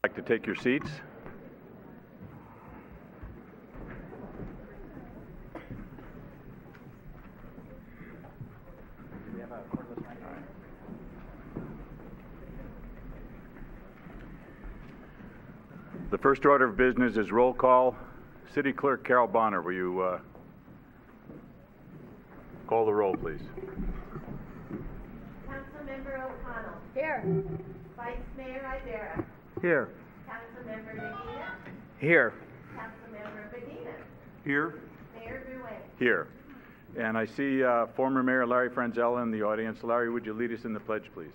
Like to take your seats. The first order of business is roll call. City Clerk Carol Bonner, will you call the roll, please? Councilmember O'Connell. Here. Vice Mayor Ibarra. Here. Councilmember Medina. Here. Councilmember Medina. Here. Mayor Bruno. Here. And I see former Mayor Larry Franzella in the audience. Larry, would you lead us in the pledge, please?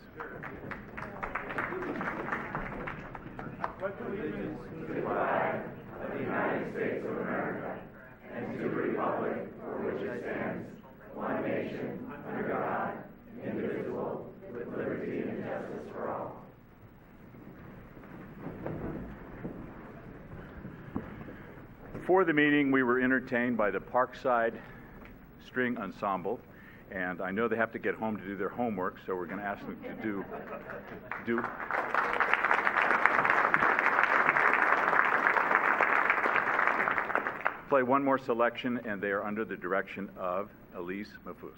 Pledge allegiance to the flag of the United States of America and to the republic for which it stands, one nation, under God, indivisible, with liberty and justice for all. Before the meeting, we were entertained by the Parkside String Ensemble, and I know they have to get home to do their homework, so we're going to ask them to play one more selection, and they are under the direction of Elise Mafus.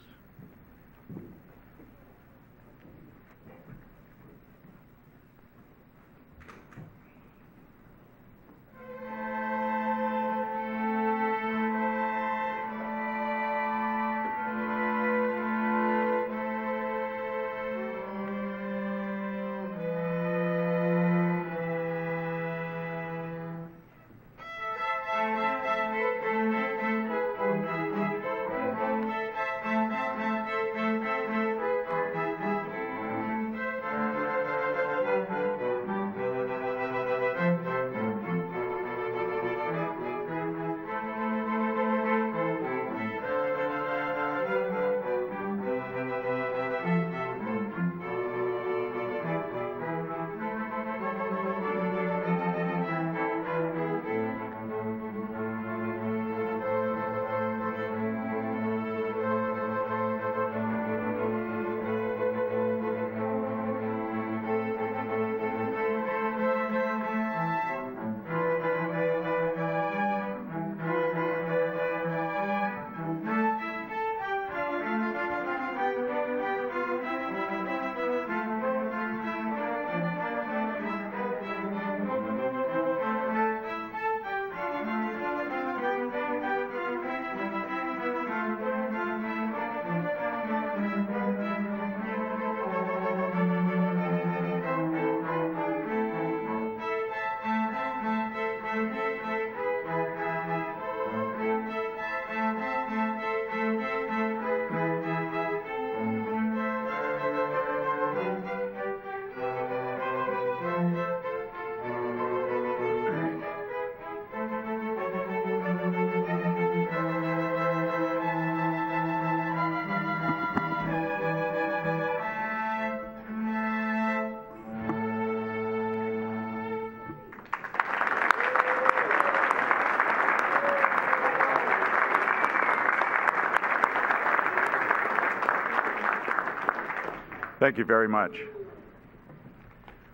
Thank you very much.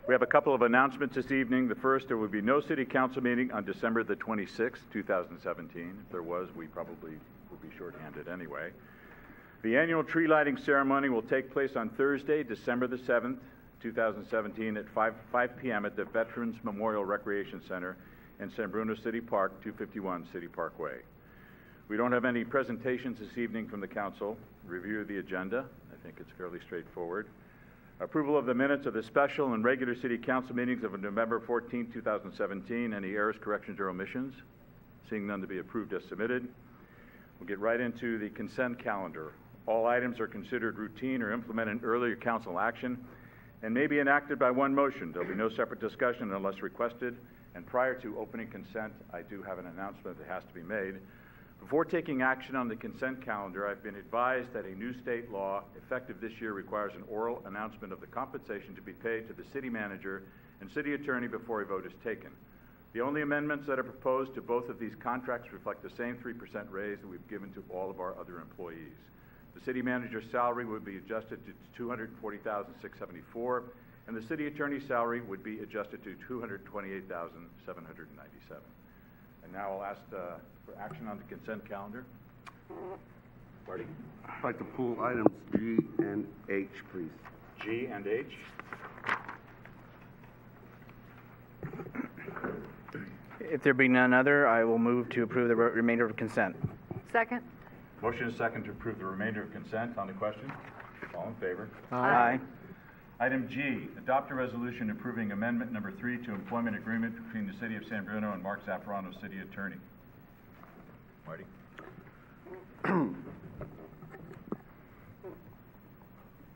We have a couple of announcements this evening. The first, there will be no City Council meeting on December the 26th, 2017. If there was, we probably would be shorthanded anyway. The annual tree lighting ceremony will take place on Thursday, December the 7th, 2017 at 5 p.m. at the Veterans Memorial Recreation Center in San Bruno City Park, 251 City Parkway. We don't have any presentations this evening from the council. Review of the agenda. I think it's fairly straightforward. Approval of the minutes of the special and regular City Council meetings of November 14, 2017. Any errors, corrections, or omissions? Seeing none, to be approved as submitted. We'll get right into the consent calendar. All items are considered routine or implemented earlier council action and may be enacted by one motion. There will be no separate discussion unless requested. And prior to opening consent, I do have an announcement that has to be made. Before taking action on the consent calendar, I've been advised that a new state law effective this year requires an oral announcement of the compensation to be paid to the city manager and city attorney before a vote is taken. The only amendments that are proposed to both of these contracts reflect the same 3% raise that we've given to all of our other employees. The city manager's salary would be adjusted to $240,674, And the city attorney's salary would be adjusted to $228,797. And now I'll ask for action on the consent calendar. Marty? I'd like to pull items G and H, please. G and H. If there be none other, I will move to approve the remainder of consent. Second. Motion is second to approve the remainder of consent. On the question? All in favor? Aye. Item G, adopt a resolution approving amendment number 3 to employment agreement between the City of San Bruno and Mark Zaffarano, City Attorney. Marty?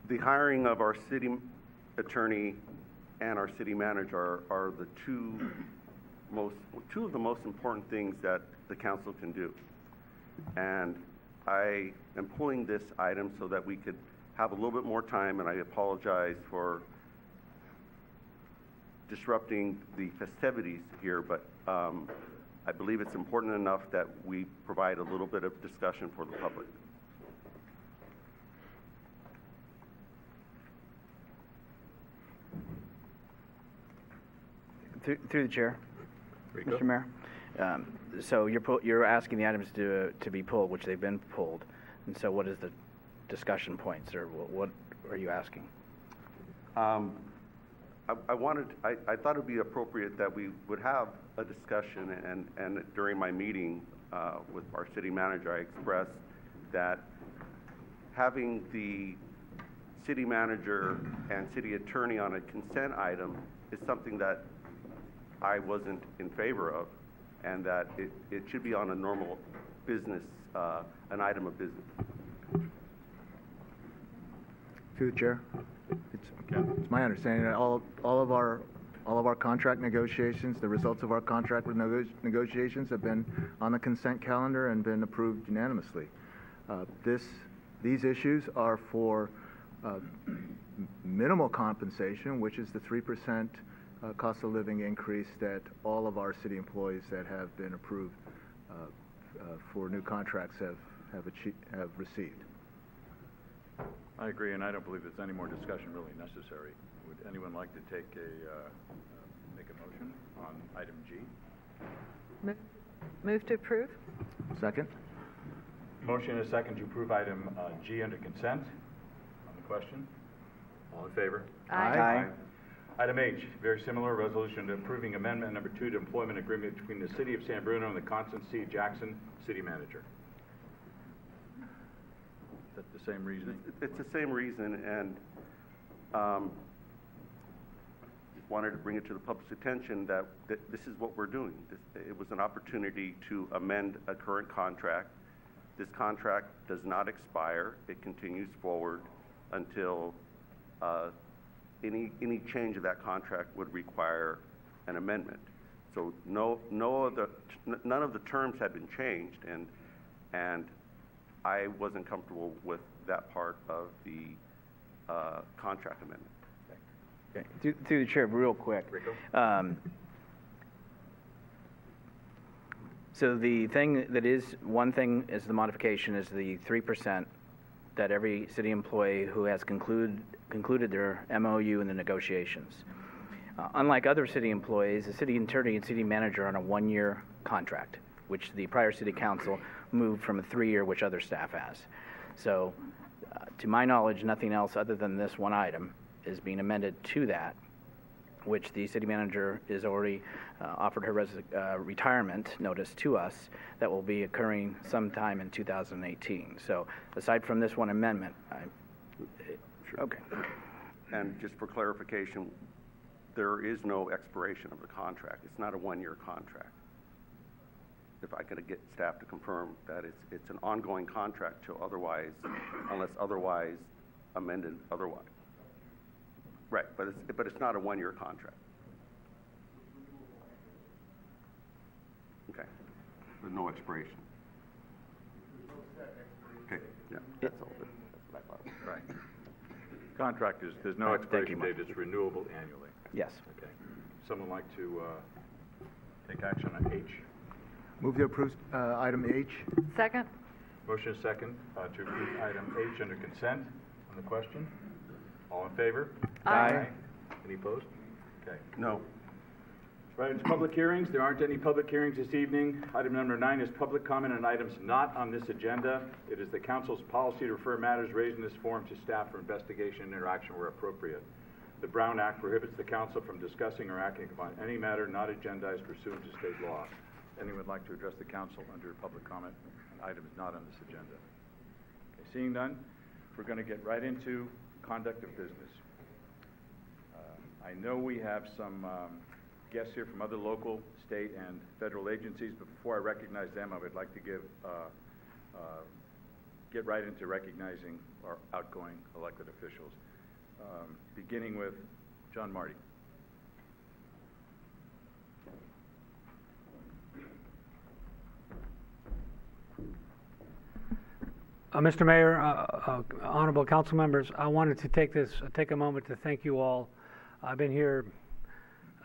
The hiring of our city attorney and our city manager are the two of the most important things that the council can do. And I am pulling this item so that we could have a little bit more time, and I apologize for disrupting the festivities here, but I believe it's important enough that we provide a little bit of discussion for the public. Through the chair, Rico? Mr. Mayor. So you're asking the items to be pulled, which they've been pulled. And so what is the discussion points, or what are you asking? I thought it would be appropriate that we would have a discussion, and during my meeting with our city manager, I expressed that having the city manager and city attorney on a consent item is something that I wasn't in favor of, and that it should be on a normal business, an item of business. Through the chair, it's my understanding that all of our contract negotiations, the results of our contract negotiations, have been on the consent calendar and been approved unanimously. These issues are for minimal compensation, which is the 3% cost of living increase that all of our city employees that have been approved for new contracts have received. I agree, and I don't believe there's any more discussion really necessary. Would anyone like to make a motion on item G? Move to approve. Second? Motion is second to approve item G under consent. On the question? All in favor? Aye. Item H, very similar, resolution approving amendment number 2 to employment agreement between the City of San Bruno and the Constance C. Jackson, City Manager. Is that the same reasoning? It's the same reason, and wanted to bring it to the public's attention that this is what we're doing. It was an opportunity to amend a current contract. This contract does not expire. It continues forward until any change of that contract would require an amendment. So none of the terms had been changed, and I wasn't comfortable with that part of the contract amendment. Okay. Through the chair, real quick. Rico? So the thing that is, one thing is the modification is the 3% that every city employee who has concluded their MOU in the negotiations. Unlike other city employees, the city attorney and city manager are on a 1-year contract, which the prior city council moved from a 3-year, which other staff has. So to my knowledge, nothing else other than this one item is being amended to that, which the city manager is already offered her retirement notice to us that will be occurring sometime in 2018. So aside from this one amendment, okay. And just for clarification, there is no expiration of the contract. It's not a 1-year contract. If I could get staff to confirm that it's an ongoing contract till otherwise, unless otherwise amended otherwise. Right, but it's not a 1-year contract. Okay, there's no expiration. Okay, yeah, that's all. That's what I thought. Right. Contract is, there's no expiration date, it's renewable annually. Yes. Okay. Someone like to take action on H? Move to approve item H. Second. Motion is second to approve item H under consent. On the question? All in favor? Aye. Any opposed? Okay. No. Right, it's public hearings. There aren't any public hearings this evening. Item number 9 is public comment on items not on this agenda. It is the council's policy to refer matters raised in this forum to staff for investigation and interaction where appropriate. The Brown Act prohibits the council from discussing or acting upon any matter not agendized pursuant to state law. Anyone would like to address the council under public comment on items not on this agenda? Okay, seeing none, we're going to get right into conduct of business. I know we have some guests here from other local, state, and federal agencies, but before I recognize them, I would like to get right into recognizing our outgoing elected officials, beginning with John Marty. Mr. Mayor, honorable council members, I wanted to take a moment to thank you all. I've been here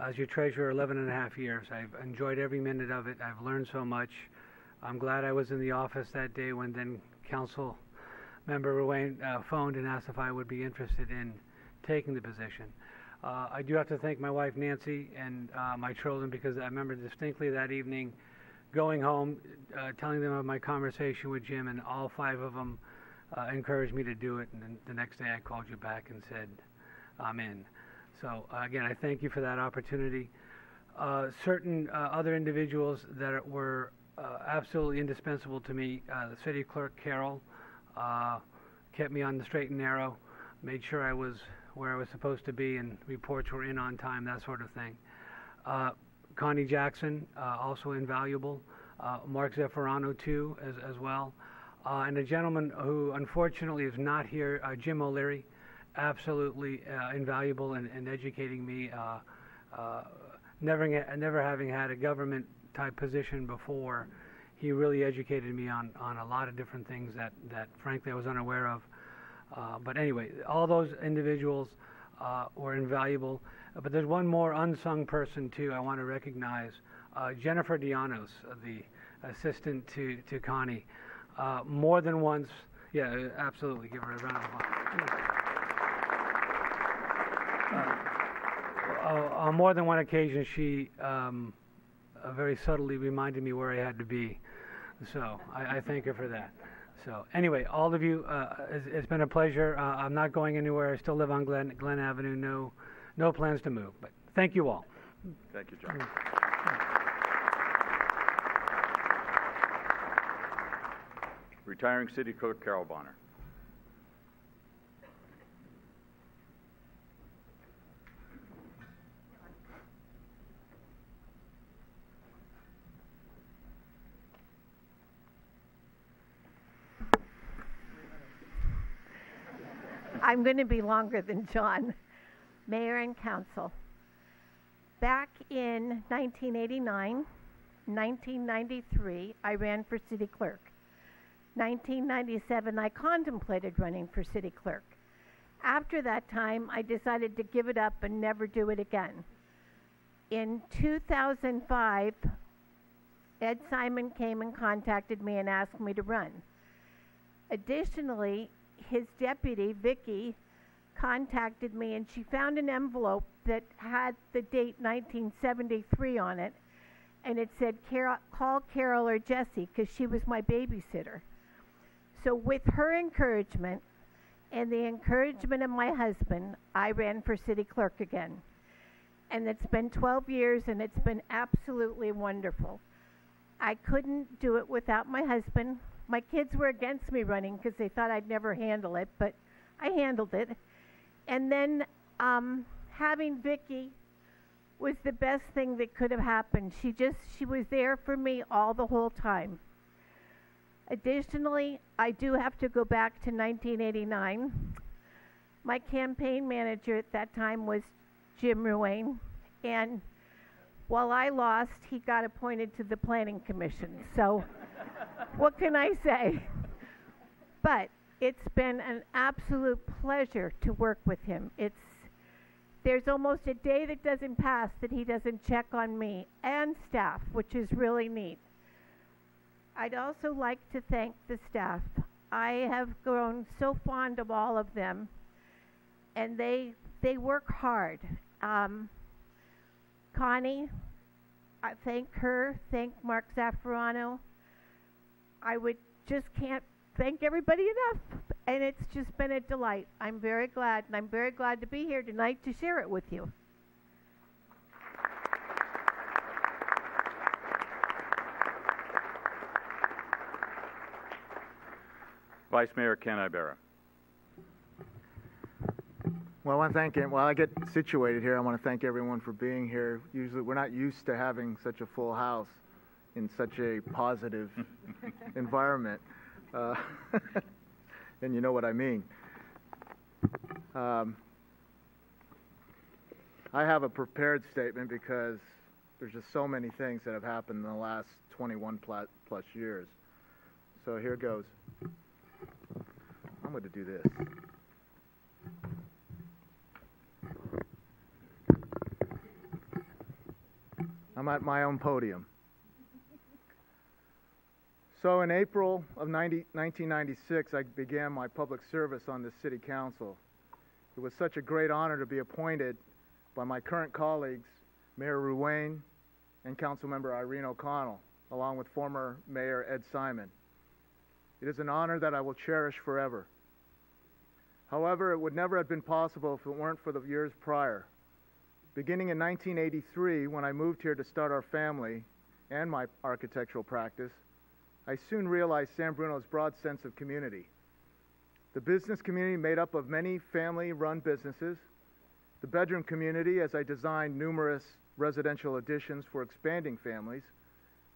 as your treasurer 11 and a half years. I've enjoyed every minute of it. I've learned so much. I'm glad I was in the office that day when then council member Ruane phoned and asked if I would be interested in taking the position. I do have to thank my wife Nancy and my children, because I remember distinctly that evening going home, telling them of my conversation with Jim, and all 5 of them encouraged me to do it. And then the next day I called you back and said, I'm in. So again, I thank you for that opportunity. Certain other individuals that were absolutely indispensable to me, the city clerk Carol kept me on the straight and narrow, made sure I was where I was supposed to be and reports were in on time, that sort of thing. Connie Jackson, also invaluable. Mark Zaffarano too, as well. And a gentleman who unfortunately is not here, Jim O'Leary, absolutely invaluable in educating me. Never having had a government type position before, he really educated me on a lot of different things that frankly I was unaware of. But anyway, all those individuals were invaluable. But there's one more unsung person too I want to recognize, Jennifer Dianos, the assistant to Connie. More than once, yeah, absolutely, give her a round of applause. On more than one occasion, she very subtly reminded me where I had to be. So I thank her for that. So anyway, all of you, it's been a pleasure. I'm not going anywhere. I still live on Glen Avenue. No plans to move. But thank you all. Thank you, John. Retiring City Clerk Carol Bonner. I'm going to be longer than John. Mayor and Council. Back in 1989, 1993, I ran for City Clerk. 1997, I contemplated running for City Clerk. After that time, I decided to give it up and never do it again. In 2005, Ed Simon came and contacted me and asked me to run. Additionally, his deputy, Vicky, contacted me, and she found an envelope that had the date 1973 on it, and it said, call Carol or Jesse, because she was my babysitter. So with her encouragement and the encouragement of my husband, I ran for City Clerk again. And it's been 12 years, and it's been absolutely wonderful. I couldn't do it without my husband. My kids were against me running because they thought I'd never handle it, but I handled it. And then having Vicky was the best thing that could have happened. She was there for me all the whole time. Additionally, I do have to go back to 1989. My campaign manager at that time was Jim Ruane, and while I lost, he got appointed to the Planning Commission. So what can I say? But it's been an absolute pleasure to work with him. There's almost a day that doesn't pass that he doesn't check on me and staff, which is really neat. I'd also like to thank the staff. I have grown so fond of all of them, and they work hard. Connie, I thank her, thank Mark Zaffarano. I just can't thank everybody enough, and it's just been a delight. I'm very glad, and I'm very glad to be here tonight to share it with you. Vice Mayor Ken Ibarra. Well, while I get situated here, I want to thank everyone for being here. Usually, we're not used to having such a full house in such a positive environment. And you know what I mean. I have a prepared statement because there's just so many things that have happened in the last 21 plus years. So here goes. I'm going to do this. I'm at my own podium. So in April of 1996, I began my public service on the City Council. It was such a great honor to be appointed by my current colleagues, Mayor Ruane and Councilmember Irene O'Connell, along with former Mayor Ed Simon. It is an honor that I will cherish forever. However, it would never have been possible if it weren't for the years prior. Beginning in 1983, when I moved here to start our family and my architectural practice, I soon realized San Bruno's broad sense of community. The business community made up of many family-run businesses, the bedroom community as I designed numerous residential additions for expanding families,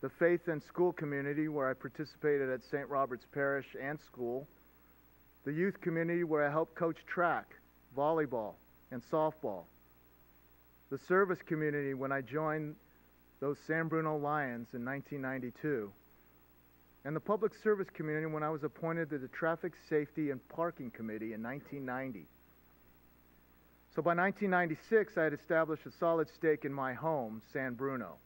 the faith and school community where I participated at St. Robert's Parish and school, the youth community where I helped coach track, volleyball, and softball, the service community when I joined those San Bruno Lions in 1992, and the public service community when I was appointed to the Traffic Safety and Parking Committee in 1990. So by 1996, I had established a solid stake in my home, San Bruno.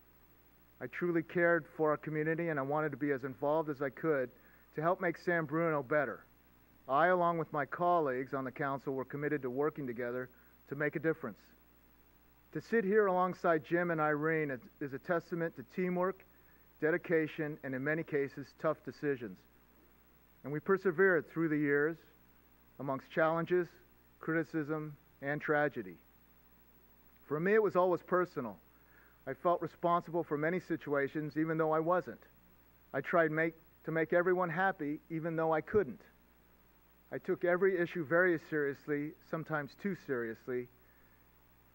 I truly cared for our community, and I wanted to be as involved as I could to help make San Bruno better. I, along with my colleagues on the council, were committed to working together to make a difference. To sit here alongside Jim and Irene is a testament to teamwork, dedication, and in many cases, tough decisions. And we persevered through the years amongst challenges, criticism, and tragedy. For me, it was always personal. I felt responsible for many situations, even though I wasn't. I tried to make everyone happy, even though I couldn't. I took every issue very seriously, sometimes too seriously,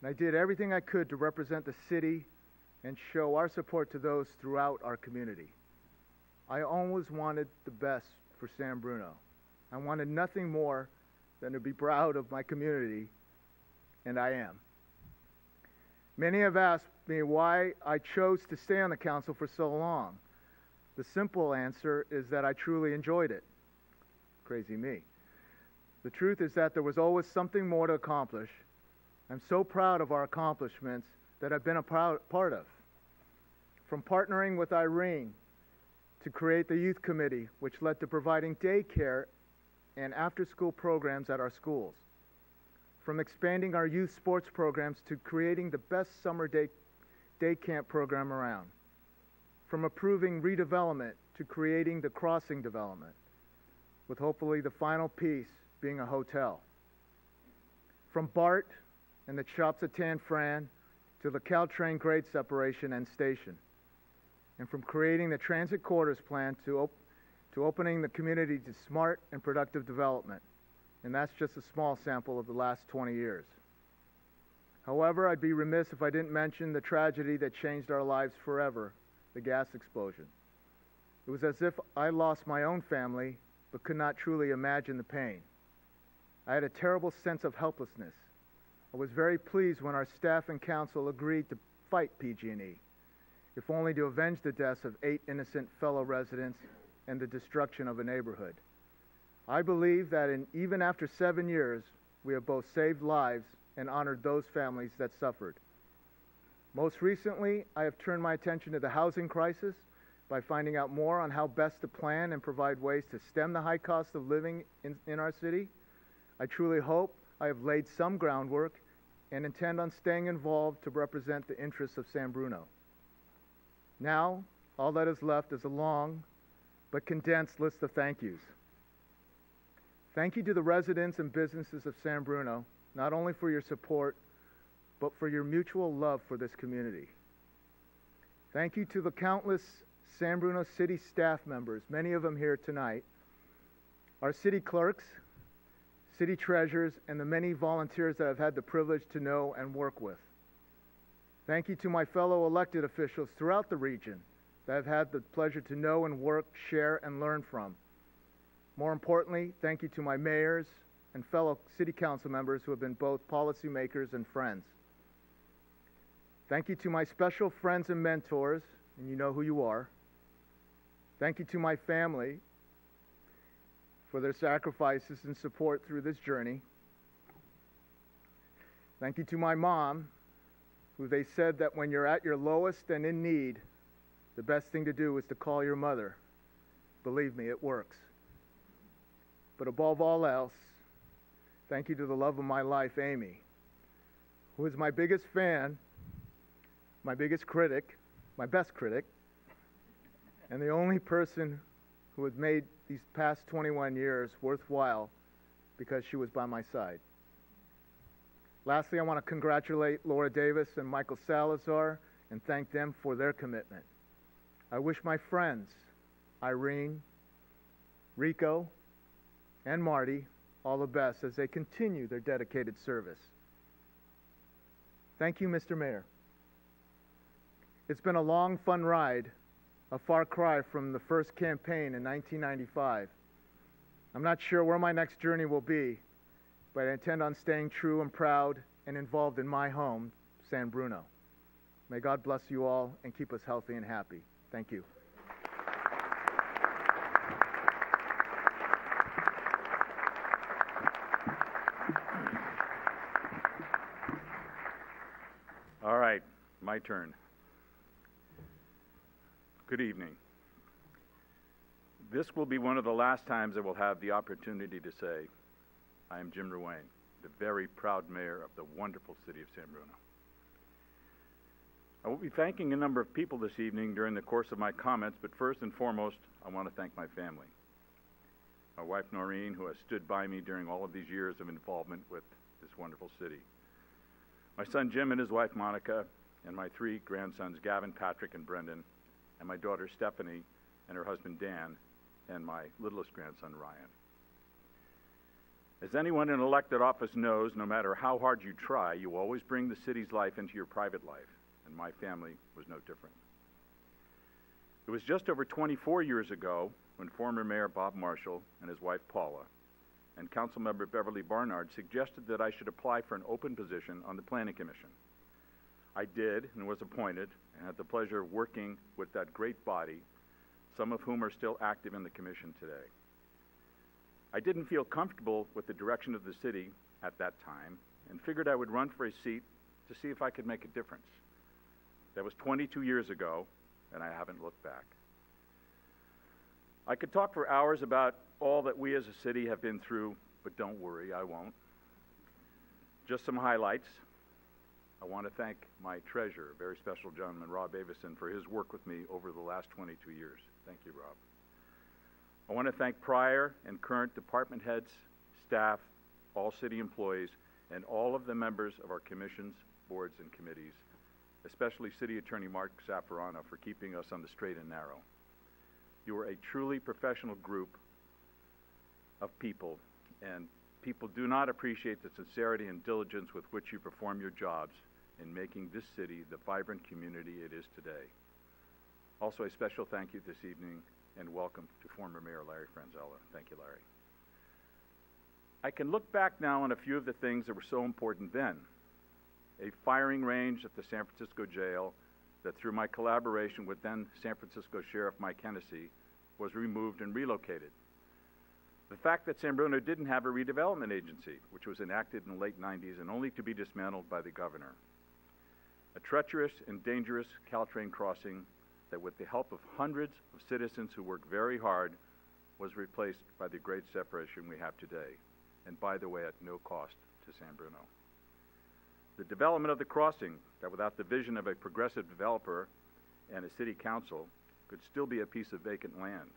and I did everything I could to represent the city and show our support to those throughout our community. I always wanted the best for San Bruno. I wanted nothing more than to be proud of my community, and I am. Many have asked me why I chose to stay on the council for so long. The simple answer is that I truly enjoyed it. Crazy me. The truth is that there was always something more to accomplish. I'm so proud of our accomplishments that I've been a part of. From partnering with Irene to create the youth committee, which led to providing daycare and after-school programs at our schools. From expanding our youth sports programs to creating the best summer day camp program around. From approving redevelopment to creating the crossing development, with hopefully the final piece being a hotel. From BART and the shops at Tan Fran to the Caltrain grade separation and station. And from creating the transit quarters plan to opening the community to smart and productive development. And that's just a small sample of the last 20 years. However, I'd be remiss if I didn't mention the tragedy that changed our lives forever, the gas explosion. It was as if I lost my own family, but could not truly imagine the pain. I had a terrible sense of helplessness. I was very pleased when our staff and council agreed to fight PG&E, if only to avenge the deaths of 8 innocent fellow residents and the destruction of a neighborhood. I believe that even after 7 years, we have both saved lives and honored those families that suffered. Most recently, I have turned my attention to the housing crisis by finding out more on how best to plan and provide ways to stem the high cost of living in our city. I truly hope I have laid some groundwork and intend on staying involved to represent the interests of San Bruno. Now, all that is left is a long but condensed list of thank yous. Thank you to the residents and businesses of San Bruno, not only for your support, but for your mutual love for this community. Thank you to the countless San Bruno City staff members, many of them here tonight, our city clerks, city treasurers, and the many volunteers that I've had the privilege to know and work with. Thank you to my fellow elected officials throughout the region that I've had the pleasure to know and work, share, and learn from. More importantly, thank you to my mayors and fellow city council members who have been both policymakers and friends. Thank you to my special friends and mentors, and you know who you are. Thank you to my family for their sacrifices and support through this journey. Thank you to my mom, who they said that when you're at your lowest and in need, the best thing to do is to call your mother. Believe me, it works. But above all else, thank you to the love of my life, Amy, who is my biggest fan, my biggest critic, my best critic, and the only person who has made these past 21 years worthwhile because she was by my side. Lastly, I want to congratulate Laura Davis and Michael Salazar and thank them for their commitment. I wish my friends, Irene, Rico, and Marty, all the best as they continue their dedicated service. Thank you, Mr. Mayor. It's been a long, fun ride, a far cry from the first campaign in 1995. I'm not sure where my next journey will be, but I intend on staying true and proud and involved in my home, San Bruno. May God bless you all and keep us healthy and happy. Thank you. All right, my turn. Good evening. This will be one of the last times I will have the opportunity to say, I am Jim Ruane, the very proud mayor of the wonderful city of San Bruno. I will be thanking a number of people this evening during the course of my comments, but first and foremost, I want to thank my family. My wife, Noreen, who has stood by me during all of these years of involvement with this wonderful city. My son, Jim, and his wife, Monica, and my three grandsons, Gavin, Patrick, and Brendan, and my daughter, Stephanie, and her husband, Dan, and my littlest grandson, Ryan. As anyone in elected office knows, no matter how hard you try, you always bring the city's life into your private life, and my family was no different. It was just over 24 years ago when former Mayor Bob Marshall and his wife, Paula, and Councilmember Beverly Barnard suggested that I should apply for an open position on the Planning Commission. I did and was appointed and had the pleasure of working with that great body, some of whom are still active in the commission today. I didn't feel comfortable with the direction of the city at that time and figured I would run for a seat to see if I could make a difference. That was 22 years ago, and I haven't looked back. I could talk for hours about all that we as a city have been through, but don't worry, I won't. Just some highlights. I want to thank my treasurer, a very special gentleman, Rob Avison, for his work with me over the last 22 years. Thank you, Rob. I want to thank prior and current department heads, staff, all city employees, and all of the members of our commissions, boards, and committees, especially City Attorney Mark Zaffarano for keeping us on the straight and narrow. You are a truly professional group of people, and people do not appreciate the sincerity and diligence with which you perform your jobs in making this city the vibrant community it is today. Also, a special thank you this evening and welcome to former Mayor Larry Franzella. Thank you, Larry. I can look back now on a few of the things that were so important then. A firing range at the San Francisco jail that through my collaboration with then San Francisco Sheriff Mike Hennessy was removed and relocated. The fact that San Bruno didn't have a redevelopment agency, which was enacted in the late 90s and only to be dismantled by the governor. A treacherous and dangerous Caltrain crossing that with the help of hundreds of citizens who worked very hard was replaced by the great separation we have today, and by the way, at no cost to San Bruno. The development of the crossing, that without the vision of a progressive developer and a city council, could still be a piece of vacant land.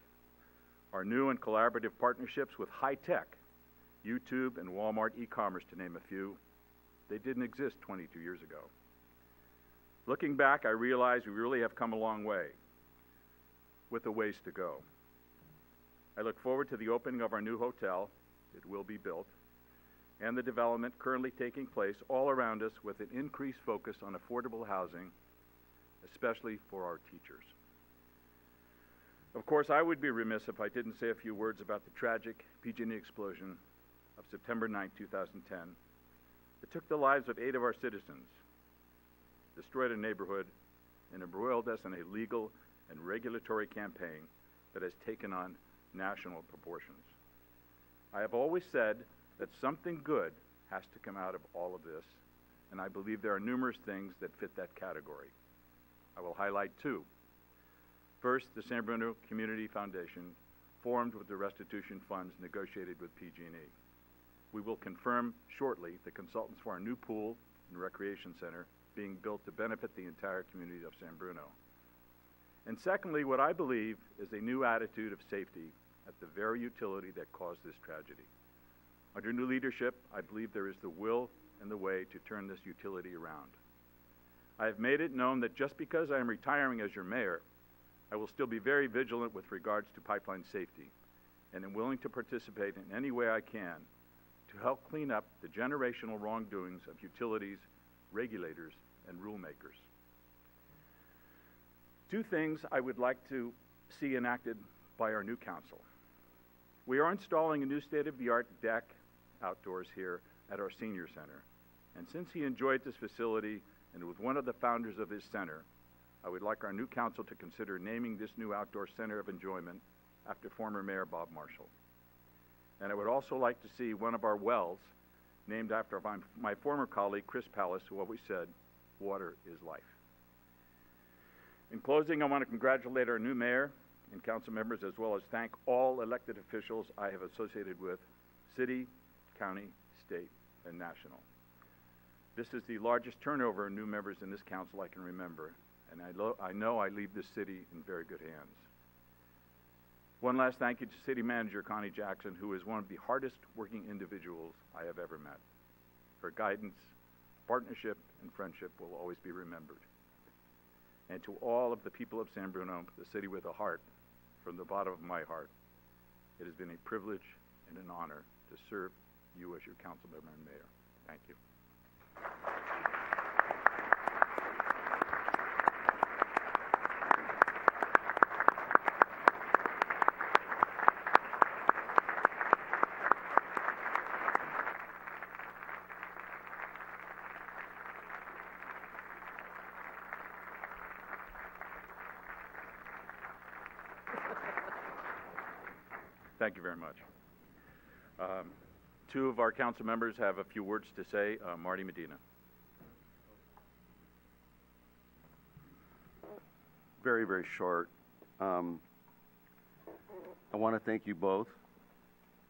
Our new and collaborative partnerships with high tech, YouTube and Walmart e-commerce to name a few, they didn't exist 22 years ago. Looking back, I realize we really have come a long way, with a ways to go. I look forward to the opening of our new hotel, it will be built, and the development currently taking place all around us with an increased focus on affordable housing, especially for our teachers. Of course, I would be remiss if I didn't say a few words about the tragic PG&E explosion of September 9, 2010, that took the lives of 8 of our citizens, destroyed a neighborhood, and embroiled us in a legal and regulatory campaign that has taken on national proportions. I have always said that something good has to come out of all of this, and I believe there are numerous things that fit that category. I will highlight 2. First, the San Bruno Community Foundation, formed with the restitution funds negotiated with PG&E. We will confirm shortly the consultants for our new pool and recreation center being built to benefit the entire community of San Bruno. And secondly, what I believe is a new attitude of safety at the very utility that caused this tragedy. Under new leadership, I believe there is the will and the way to turn this utility around. I have made it known that just because I am retiring as your mayor, I will still be very vigilant with regards to pipeline safety, and am willing to participate in any way I can to help clean up the generational wrongdoings of utilities, regulators, and rule makers. 2 things I would like to see enacted by our new council. We are installing a new state-of-the-art deck outdoors here at our senior center, and since he enjoyed this facility and was one of the founders of this center, I would like our new council to consider naming this new outdoor center of enjoyment after former Mayor Bob Marshall. And I would also like to see one of our wells named after my former colleague, Chris Pallas, who always said, water is life. In closing, I want to congratulate our new mayor and council members, as well as thank all elected officials I have associated with, city, county, state, and national. This is the largest turnover of new members in this council I can remember, and I know I leave this city in very good hands. One last thank you to City Manager Connie Jackson, who is one of the hardest working individuals I have ever met. Her guidance, partnership, and friendship will always be remembered. And to all of the people of San Bruno, the city with a heart, from the bottom of my heart, it has been a privilege and an honor to serve you as your council member and mayor. Thank you. Thank you very much. 2 of our council members have a few words to say. Marty Medina. Very, very short. I want to thank you both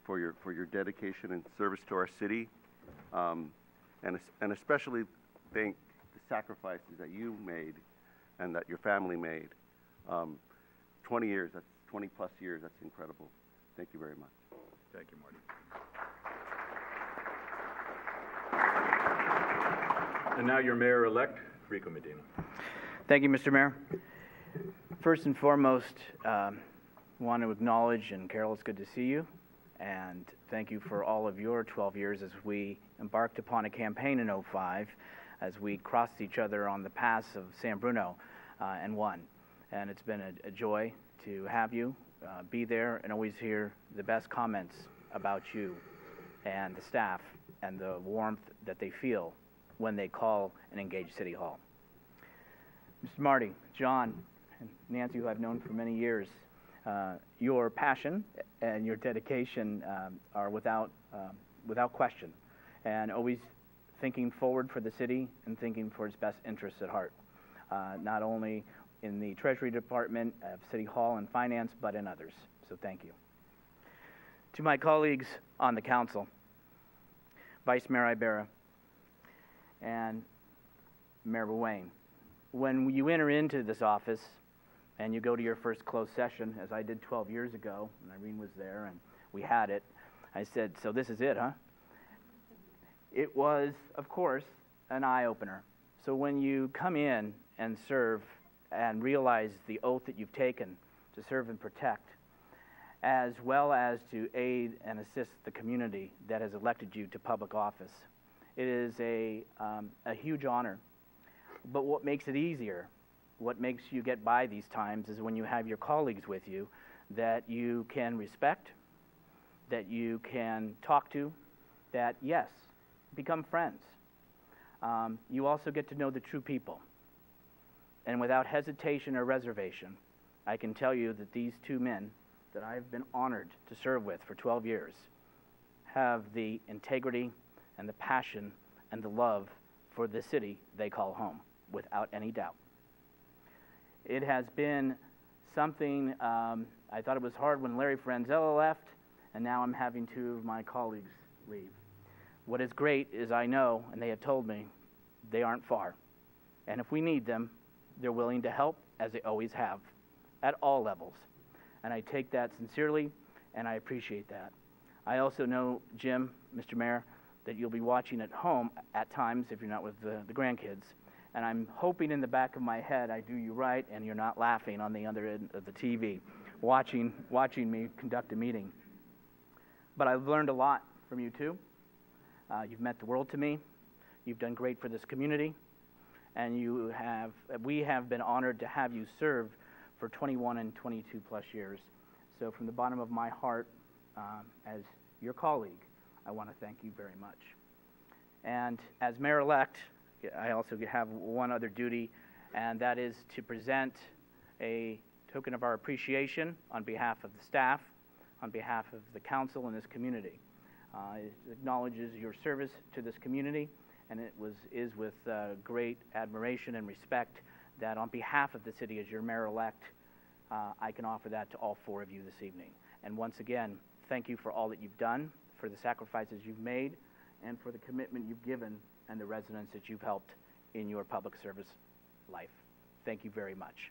for your dedication and service to our city, and especially thank the sacrifices that you made and that your family made. 20 years, that's 20 plus years, that's incredible. Thank you very much. Thank you, Marty. And now your mayor-elect, Rico Medina. Thank you, Mr. Mayor. First and foremost, want to acknowledge, and Carol, it's good to see you, and thank you for all of your 12 years as we embarked upon a campaign in '05, as we crossed each other on the paths of San Bruno and won. And it's been a joy to have you be there and always hear the best comments about you and the staff and the warmth that they feel when they call and engage City Hall. Mr. Marty, John, and Nancy, who I've known for many years, your passion and your dedication are without question, and always thinking forward for the city and thinking for its best interests at heart, not only in the Treasury Department of City Hall and Finance, but in others. So thank you. To my colleagues on the council, Vice Mayor Ibarra, and Mayor Wayne. When you enter into this office and you go to your first closed session, as I did 12 years ago, and Irene was there and we had it, I said, "So this is it, huh?" It was, of course, an eye-opener. So when you come in and serve and realize the oath that you've taken to serve and protect, as well as to aid and assist the community that has elected you to public office, it is a huge honor. But what makes it easier, what makes you get by these times, is when you have your colleagues with you that you can respect, that you can talk to, that, yes, become friends. You also get to know the true people. And without hesitation or reservation, I can tell you that these two men that I've been honored to serve with for 12 years have the integrity and the passion and the love for the city they call home, without any doubt. It has been something, I thought it was hard when Larry Franzella left, and now I'm having two of my colleagues leave. What is great is I know, and they have told me, they aren't far. And if we need them, they're willing to help, as they always have, at all levels. And I take that sincerely, and I appreciate that. I also know, Jim, Mr. Mayor, that you'll be watching at home at times if you're not with the grandkids. And I'm hoping in the back of my head I do you right and you're not laughing on the other end of the TV, watching me conduct a meeting. But I've learned a lot from you too. You've meant the world to me. You've done great for this community. And we have been honored to have you serve for 21 and 22 plus years. So from the bottom of my heart, as your colleague, I want to thank you very much. And as mayor-elect, I also have one other duty, and that is to present a token of our appreciation on behalf of the staff, on behalf of the council and this community. It acknowledges your service to this community, and it is with great admiration and respect that on behalf of the city as your mayor-elect, I can offer that to all four of you this evening. And once again, thank you for all that you've done, for the sacrifices you've made, and for the commitment you've given and the residents that you've helped in your public service life. Thank you very much.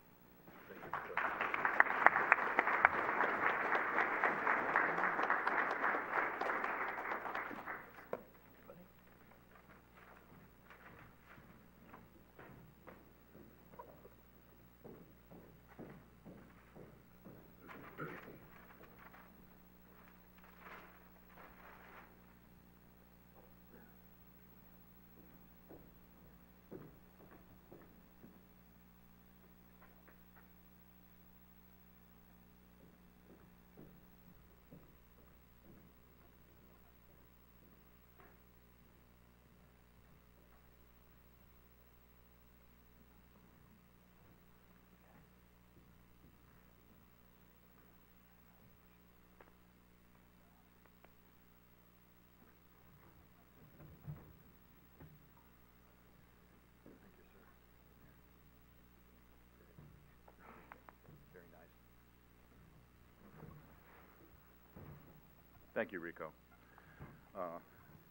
Thank you, Rico.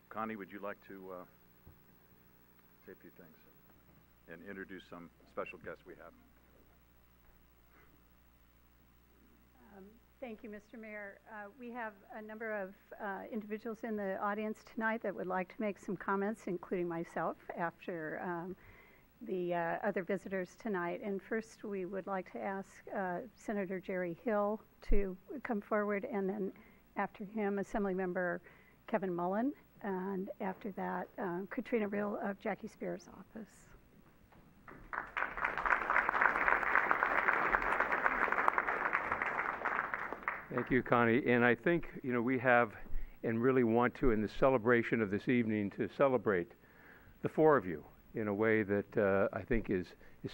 Connie, would you like to say a few things and introduce some special guests we have? Thank you, Mr. Mayor. We have a number of individuals in the audience tonight that would like to make some comments, including myself, after the other visitors tonight. And first, we would like to ask Senator Jerry Hill to come forward, and then after him, Assemblymember Kevin Mullen, and after that, Katrina Real of Jackie Spears' office. Thank you, Connie. And I think, we have and really want to, in the celebration of this evening, to celebrate the four of you in a way that I think is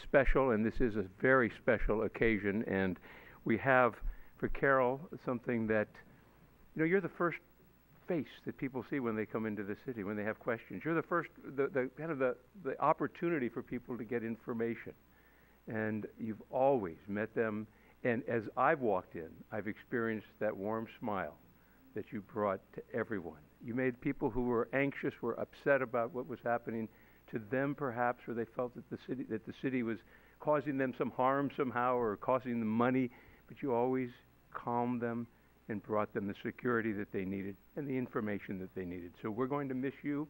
special, and this is a very special occasion. And we have, for Carol, something that you're the first face that people see when they come into the city, when they have questions. You're the first, the kind of the opportunity for people to get information. And you've always met them. And as I've walked in, I've experienced that warm smile that you brought to everyone. You made people who were anxious, were upset about what was happening, to them perhaps, or they felt that the city was causing them some harm somehow or costing them money, but you always calmed them and brought them the security that they needed and the information that they needed. So we're going to miss you.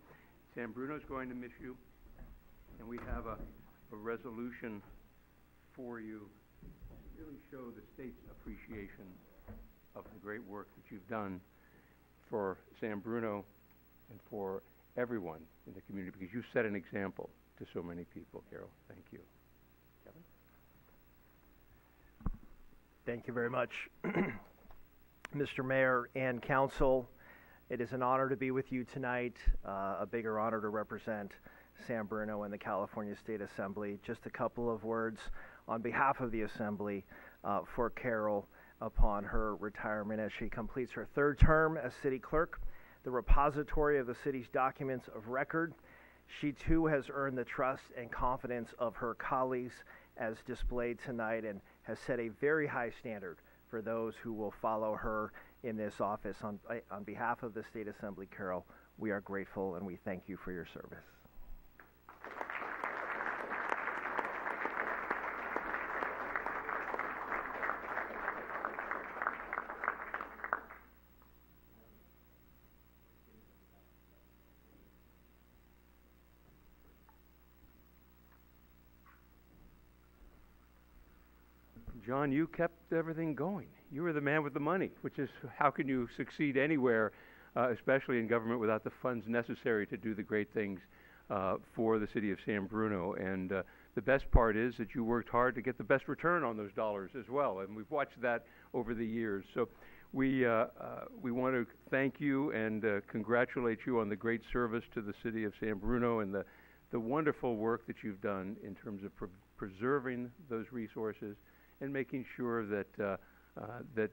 San Bruno's going to miss you. And we have a resolution for you to really show the state's appreciation of the great work that you've done for San Bruno and for everyone in the community, because you've set an example to so many people, Carol. Thank you. Kevin? Thank you very much, Mr. Mayor and Council. It is an honor to be with you tonight, a bigger honor to represent San Bruno and the California State Assembly. Just a couple of words on behalf of the Assembly for Carol upon her retirement as she completes her third term as City Clerk, the repository of the city's documents of record. She too has earned the trust and confidence of her colleagues as displayed tonight, and has set a very high standard for those who will follow her in this office. On behalf of the State Assembly, Carol, we are grateful and we thank you for your service. John, you kept everything going. You were the man with the money, which is how can you succeed anywhere, especially in government, without the funds necessary to do the great things for the city of San Bruno. And the best part is that you worked hard to get the best return on those dollars as well. And we've watched that over the years. So we want to thank you and congratulate you on the great service to the city of San Bruno and the wonderful work that you've done in terms of preserving those resources and making sure that that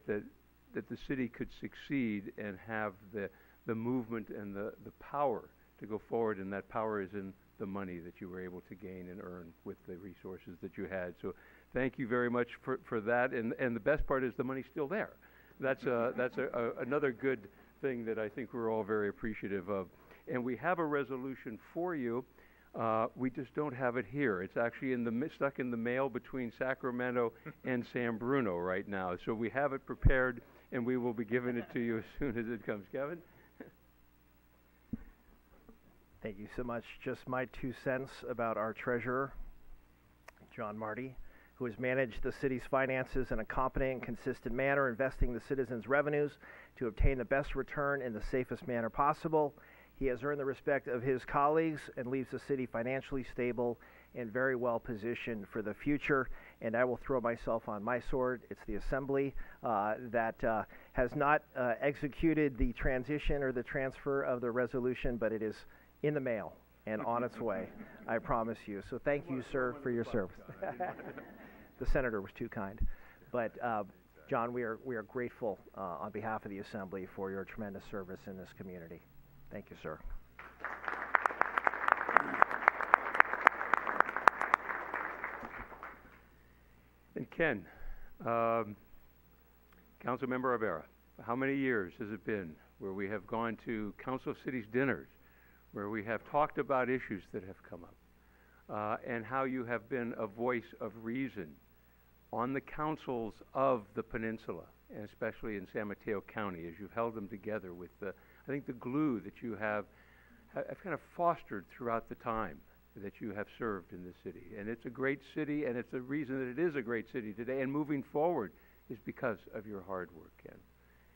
the city could succeed and have the movement and the power to go forward, and that power is in the money that you were able to gain and earn with the resources that you had. So thank you very much for that, and the best part is the money's still there. That's another good thing that I think we're all very appreciative of. And we have a resolution for you. We just don't have it here. It's actually stuck in the mail between Sacramento and San Bruno right now. So we have it prepared, and we will be giving it to you as soon as it comes. Kevin? Thank you so much. Just my 2 cents about our treasurer, John Marty, who has managed the city's finances in a competent and consistent manner, investing the citizens' revenues to obtain the best return in the safest manner possible. He has earned the respect of his colleagues and leaves the city financially stable and very well positioned for the future. And I will throw myself on my sword. It's the Assembly that has not executed the transition or the transfer of the resolution, but it is in the mail and on its way, I promise you. So thank you, sir, for your service. The senator was too kind. But John, we are grateful on behalf of the Assembly for your tremendous service in this community. Thank you, sir. And Ken, Councilmember Rivera, how many years has it been where we have gone to Council of Cities dinners, where we have talked about issues that have come up, and how you have been a voice of reason on the councils of the peninsula, and especially in San Mateo County, as you've held them together with I think the glue that you have kind of fostered throughout the time that you have served in this city. And it's a great city, and it's the reason that it is a great city today. And moving forward is because of your hard work, Ken,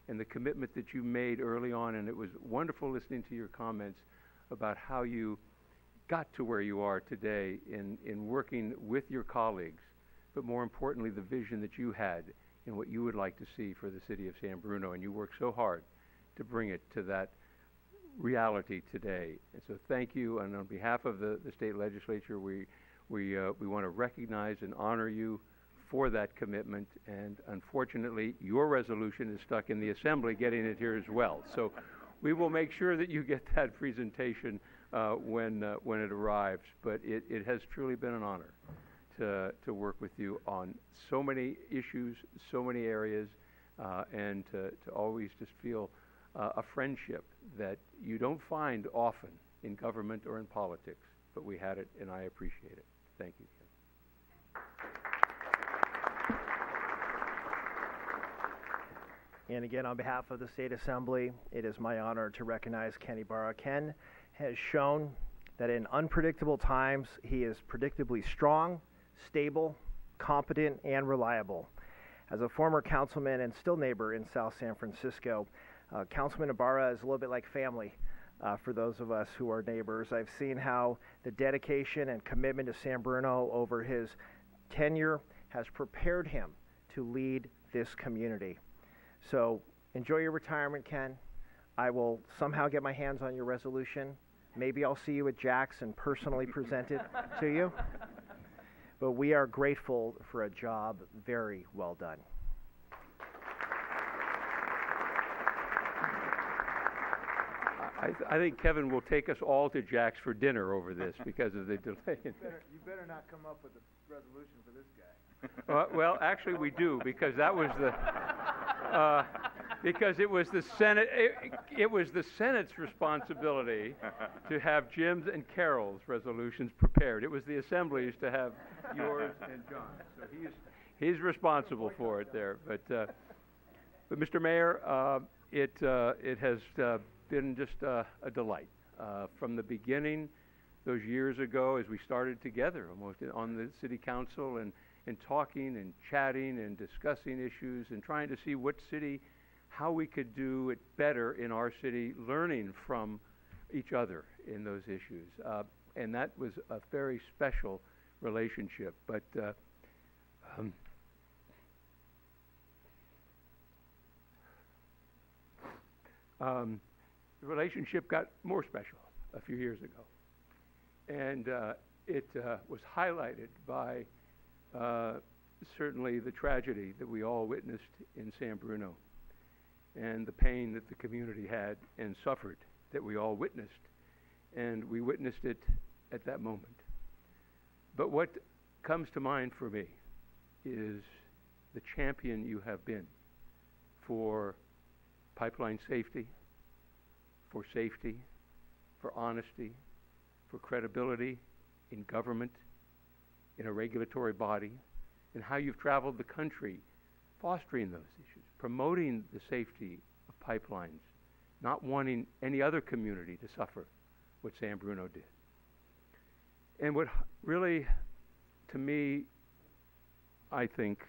and the commitment that you made early on. And it was wonderful listening to your comments about how you got to where you are today in working with your colleagues, but more importantly, the vision that you had and what you would like to see for the city of San Bruno. And you worked so hard to bring it to that reality today. And so thank you, and on behalf of the state legislature, we want to recognize and honor you for that commitment. And unfortunately, your resolution is stuck in the Assembly getting it here as well. So we will make sure that you get that presentation when it arrives. But it has truly been an honor to work with you on so many issues, so many areas, and to always just feel a friendship that you don't find often in government or in politics. but we had it, and I appreciate it. Thank you, Ken. And again, on behalf of the State Assembly, it is my honor to recognize Ken Ibarra. Ken has shown that in unpredictable times, he is predictably strong, stable, competent, and reliable. As a former councilman and still neighbor in South San Francisco, Councilman Ibarra is a little bit like family for those of us who are neighbors. I've seen how the dedication and commitment to San Bruno over his tenure has prepared him to lead this community. So enjoy your retirement, Ken. I will somehow get my hands on your resolution. Maybe I'll see you at Jack's and personally present it to you. But we are grateful for a job very well done. I think Kevin will take us all to Jack's for dinner over this because of the delay. You better not come up with a resolution for this guy. Well, actually, we do because that was the because it was the Senate. It was the Senate's responsibility to have Jim's and Carol's resolutions prepared. It was the Assembly's to have yours and John's. So he's responsible for it there. But Mr. Mayor, it has been just a delight from the beginning. Those years ago, as we started together almost on the city council and talking and chatting and discussing issues and trying to see how we could do it better in our city, learning from each other in those issues. And that was a very special relationship. But the relationship got more special a few years ago. And it was highlighted by certainly the tragedy that we all witnessed in San Bruno and the pain that the community had and suffered that we all witnessed. And we witnessed it at that moment. But what comes to mind for me is the champion you have been for pipeline safety, for honesty, for credibility in government, in a regulatory body, and how you've traveled the country fostering those issues, promoting the safety of pipelines, not wanting any other community to suffer what San Bruno did. And what really, to me, I think,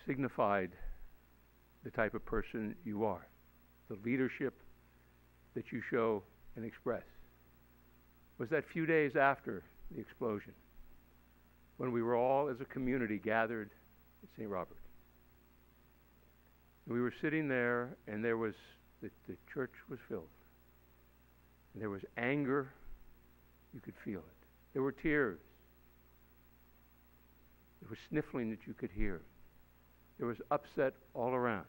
signified the type of person you are, the leadership that you show and express, was that few days after the explosion, when we were all as a community gathered at St. Robert. And we were sitting there, and there was, the church was filled. And there was anger, you could feel it. There were tears. There was sniffling that you could hear. There was upset all around.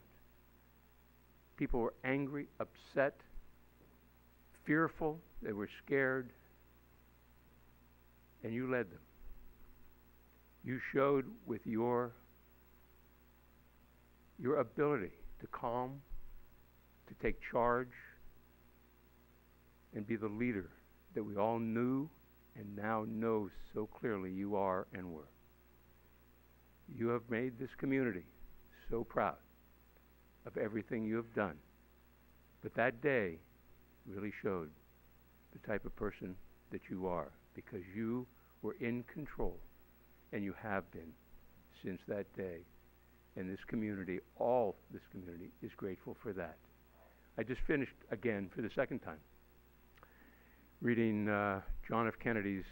People were angry, upset, fearful, they were scared, and you led them. You showed with your ability to calm, to take charge, and be the leader that we all knew and now know so clearly you are and were. You have made this community so proud of everything you have done. But that day really showed the type of person that you are, because you were in control, and you have been since that day. And this community, all this community, is grateful for that. I just finished, again, for the second time, reading John F. Kennedy's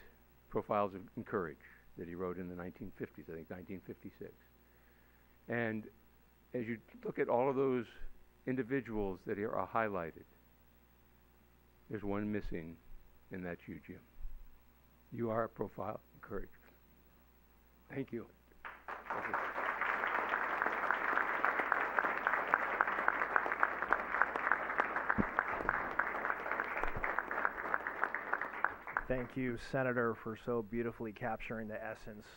Profiles in Courage that he wrote in the 1950s, I think 1956. And as you look at all of those individuals that are highlighted, there's one missing, and that's you, Jim. You are a profile in courage. Thank you. Thank you. Thank you, Senator, for so beautifully capturing the essence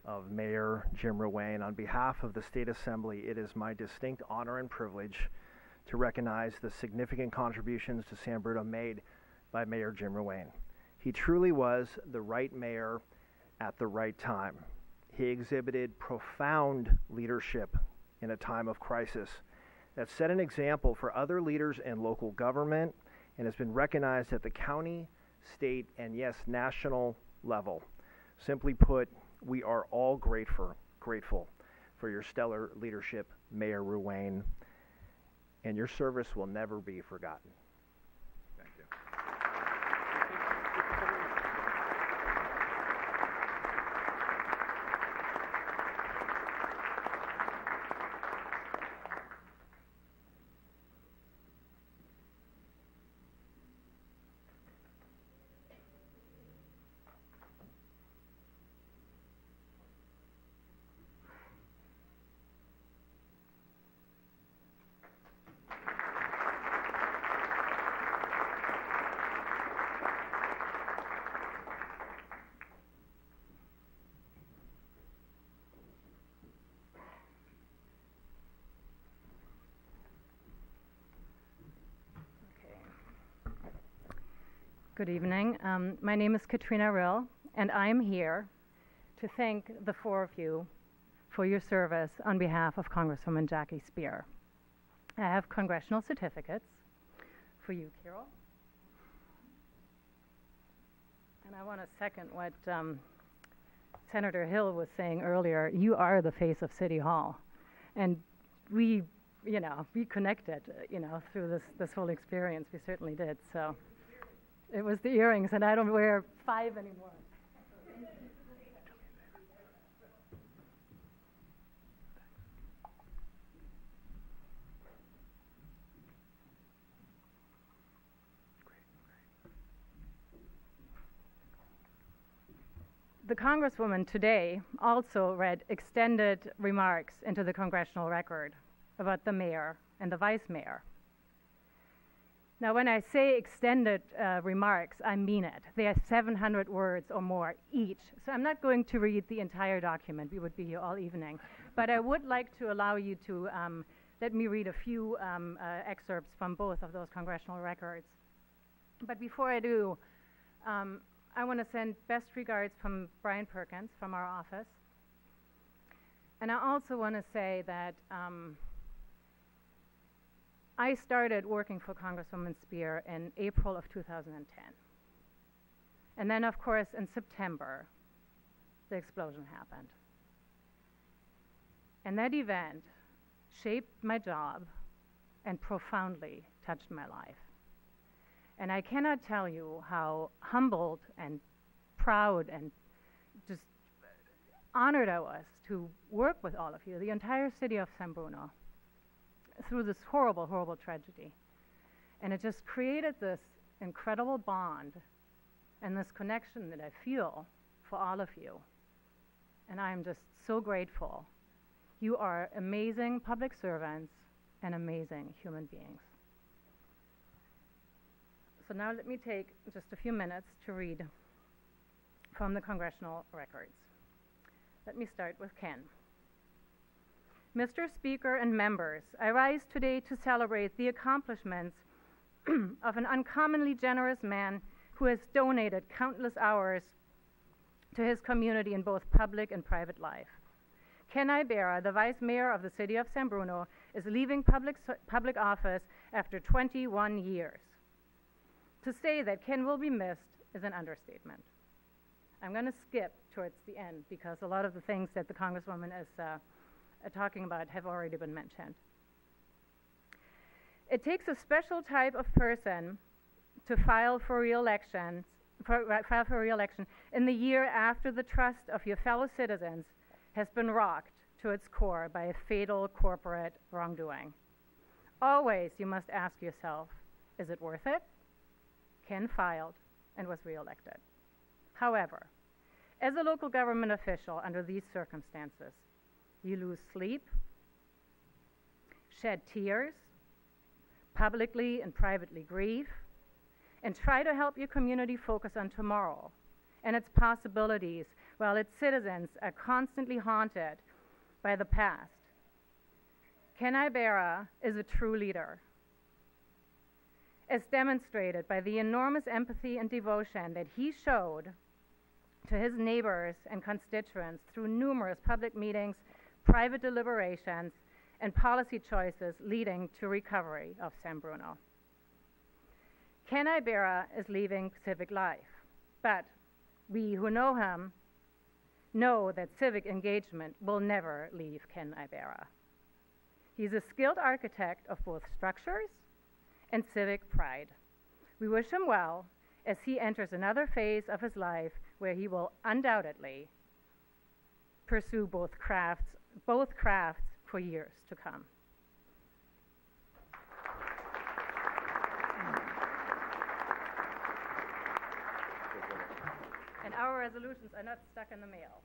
of Mayor Jim Ruane. On behalf of the State Assembly, it is my distinct honor and privilege to recognize the significant contributions to San Bruno made by Mayor Jim Ruane. He truly was the right mayor at the right time. He exhibited profound leadership in a time of crisis that set an example for other leaders in local government and has been recognized at the county, state, and yes, national level. Simply put, we are all grateful for your stellar leadership, Mayor Ruane, and your service will never be forgotten. Thank you. Good evening. My name is Katrina Rill, and I'm here to thank the four of you for your service on behalf of Congresswoman Jackie Speer. I have congressional certificates for you, Carol. And I want to second what Senator Hill was saying earlier. You are the face of City Hall. And we connected, through this whole experience. We certainly did. So it was the earrings, and I don't wear 5 anymore. The Congresswoman today also read extended remarks into the congressional record about the mayor and the vice mayor. Now, when I say extended remarks, I mean it. They are 700 words or more each. So I'm not going to read the entire document. We would be here all evening. But I would like to allow you to let me read a few excerpts from both of those congressional records. But before I do, I want to send best regards from Brian Perkins from our office. And I also want to say that I started working for Congresswoman Speer in April of 2010. And then, of course, in September, the explosion happened. And that event shaped my job and profoundly touched my life. And I cannot tell you how humbled and proud and just honored I was to work with all of you, the entire city of San Bruno, through this horrible, horrible tragedy. And it just created this incredible bond and this connection that I feel for all of you. And I am just so grateful. You are amazing public servants and amazing human beings. So now let me take just a few minutes to read from the congressional records. Let me start with Ken. Mr. Speaker and members, I rise today to celebrate the accomplishments of an uncommonly generous man who has donated countless hours to his community in both public and private life. Ken Ibarra, the Vice Mayor of the City of San Bruno, is leaving public office after 21 years. To say that Ken will be missed is an understatement. I'm going to skip towards the end because a lot of the things that the Congresswoman is talking about have already been mentioned. It takes a special type of person to file for re-election in the year after the trust of your fellow citizens has been rocked to its core by a fatal corporate wrongdoing. Always you must ask yourself, is it worth it? Ken filed and was re-elected. However, as a local government official under these circumstances, you lose sleep, shed tears, publicly and privately grieve, and try to help your community focus on tomorrow and its possibilities while its citizens are constantly haunted by the past. Ken Ibarra is a true leader. as demonstrated by the enormous empathy and devotion that he showed to his neighbors and constituents through numerous public meetings, private deliberations, and policy choices leading to recovery of San Bruno. Ken Ibarra is leaving civic life, but we who know him know that civic engagement will never leave Ken Ibarra. He's a skilled architect of both structures and civic pride. We wish him well as he enters another phase of his life where he will undoubtedly pursue both crafts for years to come. And our resolutions are not stuck in the mail.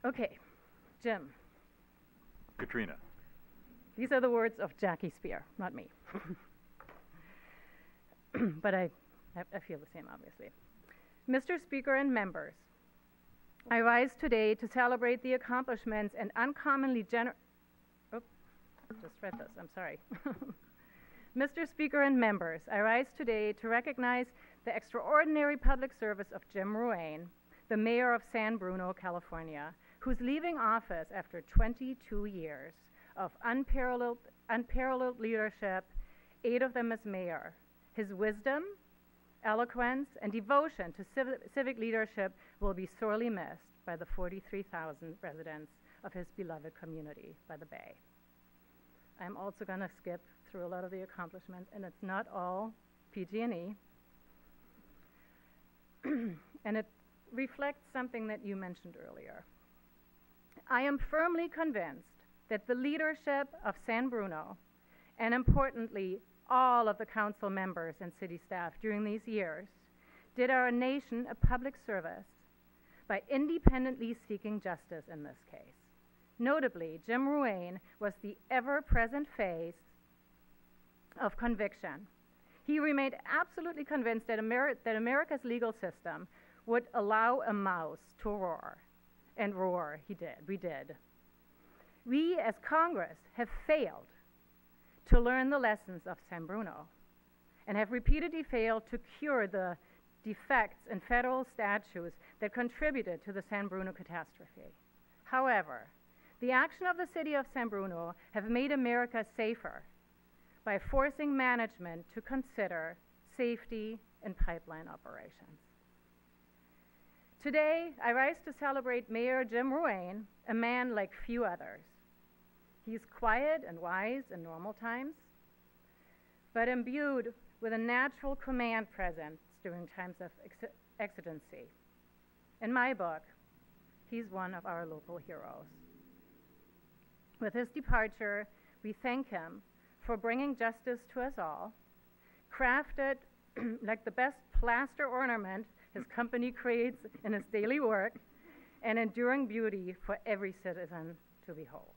Okay, Jim. Katrina. These are the words of Jackie Spear, not me. But I feel the same, obviously. Mr. Speaker and members, I rise today to celebrate the accomplishments and uncommonly just read this, I'm sorry. Mr. Speaker and members, I rise today to recognize the extraordinary public service of Jim Ruane, the mayor of San Bruno, California, who's leaving office after 22 years of unparalleled leadership, 8 of them as mayor. His wisdom, eloquence, and devotion to civic leadership will be sorely missed by the 43,000 residents of his beloved community by the Bay. I'm also going to skip through a lot of the accomplishments, and it's not all PG&E. And it reflects something that you mentioned earlier. I am firmly convinced that the leadership of San Bruno, and importantly, all of the council members and city staff during these years, did our nation a public service by independently seeking justice in this case. Notably, Jim Ruane was the ever-present face of conviction. He remained absolutely convinced that America's legal system would allow a mouse to roar. And roar, we did. We, as Congress, have failed to learn the lessons of San Bruno and have repeatedly failed to cure the defects in federal statutes that contributed to the San Bruno catastrophe. However, the action of the city of San Bruno have made America safer by forcing management to consider safety in pipeline operations. Today, I rise to celebrate Mayor Jim Ruane, a man like few others. He's quiet and wise in normal times, but imbued with a natural command presence during times of exigency. In my book, he's one of our local heroes. With his departure, we thank him for bringing justice to us all, crafted like the best plaster ornament his company creates in his daily work, and enduring beauty for every citizen to behold.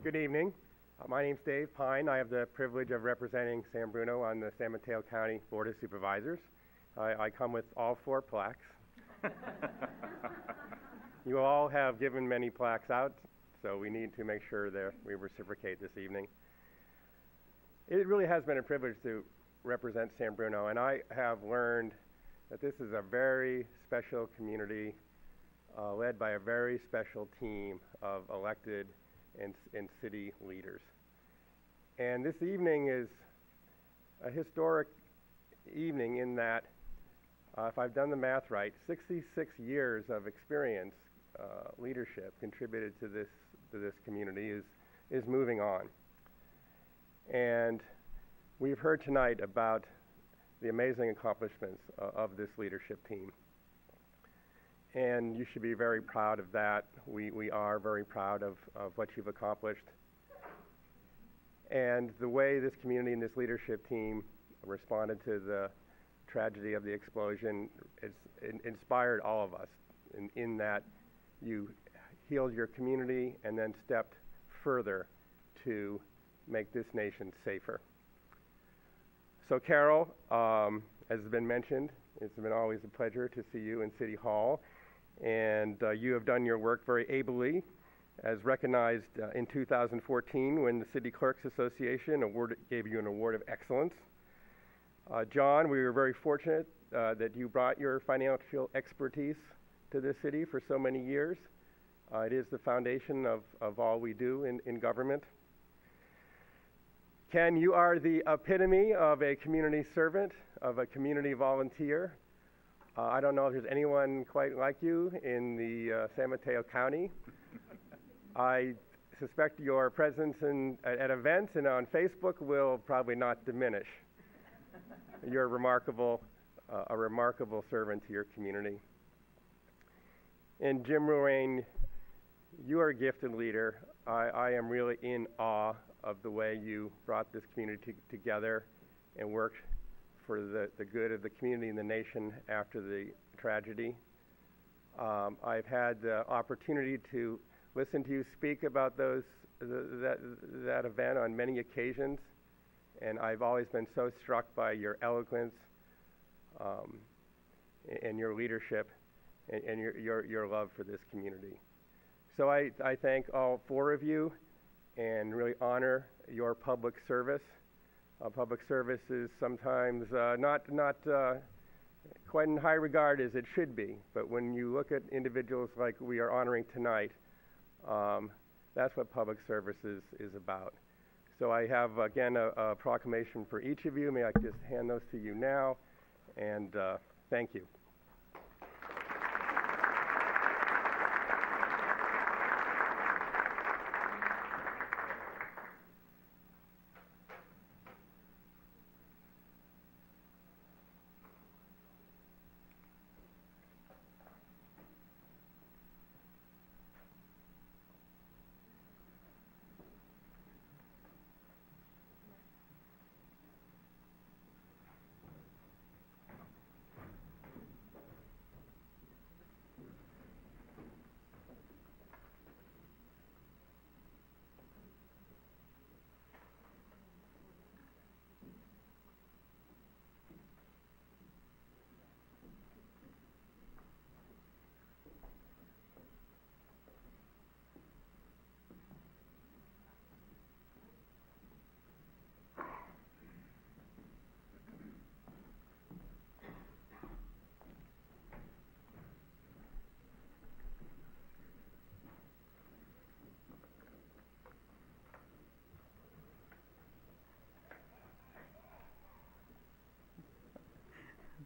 Good evening. My name's Dave Pine. I have the privilege of representing San Bruno on the San Mateo County Board of Supervisors. I come with all 4 plaques. You all have given many plaques out, so we need to make sure that we reciprocate this evening. It really has been a privilege to represent San Bruno, and I have learned that this is a very special community led by a very special team of elected and city leaders. And this evening is a historic evening in that, if I've done the math right, 66 years of experience, leadership contributed to this community is moving on. And we've heard tonight about the amazing accomplishments of this leadership team. And you should be very proud of that. We are very proud of what you've accomplished. And the way this community and this leadership team responded to the tragedy of the explosion, it's inspired all of us in that you healed your community and then stepped further to make this nation safer. So Carol, as has been mentioned, it's been always a pleasure to see you in City Hall, and you have done your work very ably, as recognized in 2014 when the City Clerks Association gave you an award of excellence. John, we were very fortunate that you brought your financial expertise to this city for so many years. It is the foundation of all we do in government. Ken, you are the epitome of a community servant, of a community volunteer. I don't know if there's anyone quite like you in the San Mateo County. I suspect your presence at events and on Facebook will probably not diminish. You're a remarkable servant to your community. And Jim Ruane, you are a gifted leader. I am really in awe of the way you brought this community together and worked for the good of the community and the nation after the tragedy. I've had the opportunity to listen to you speak about that event on many occasions, and I've always been so struck by your eloquence and your leadership and your love for this community. So I thank all four of you and really honor your public service. Public service is sometimes not quite in high regard as it should be, but when you look at individuals like we are honoring tonight, that's what public service is about. So I have, again, a proclamation for each of you. May I just hand those to you now, and thank you.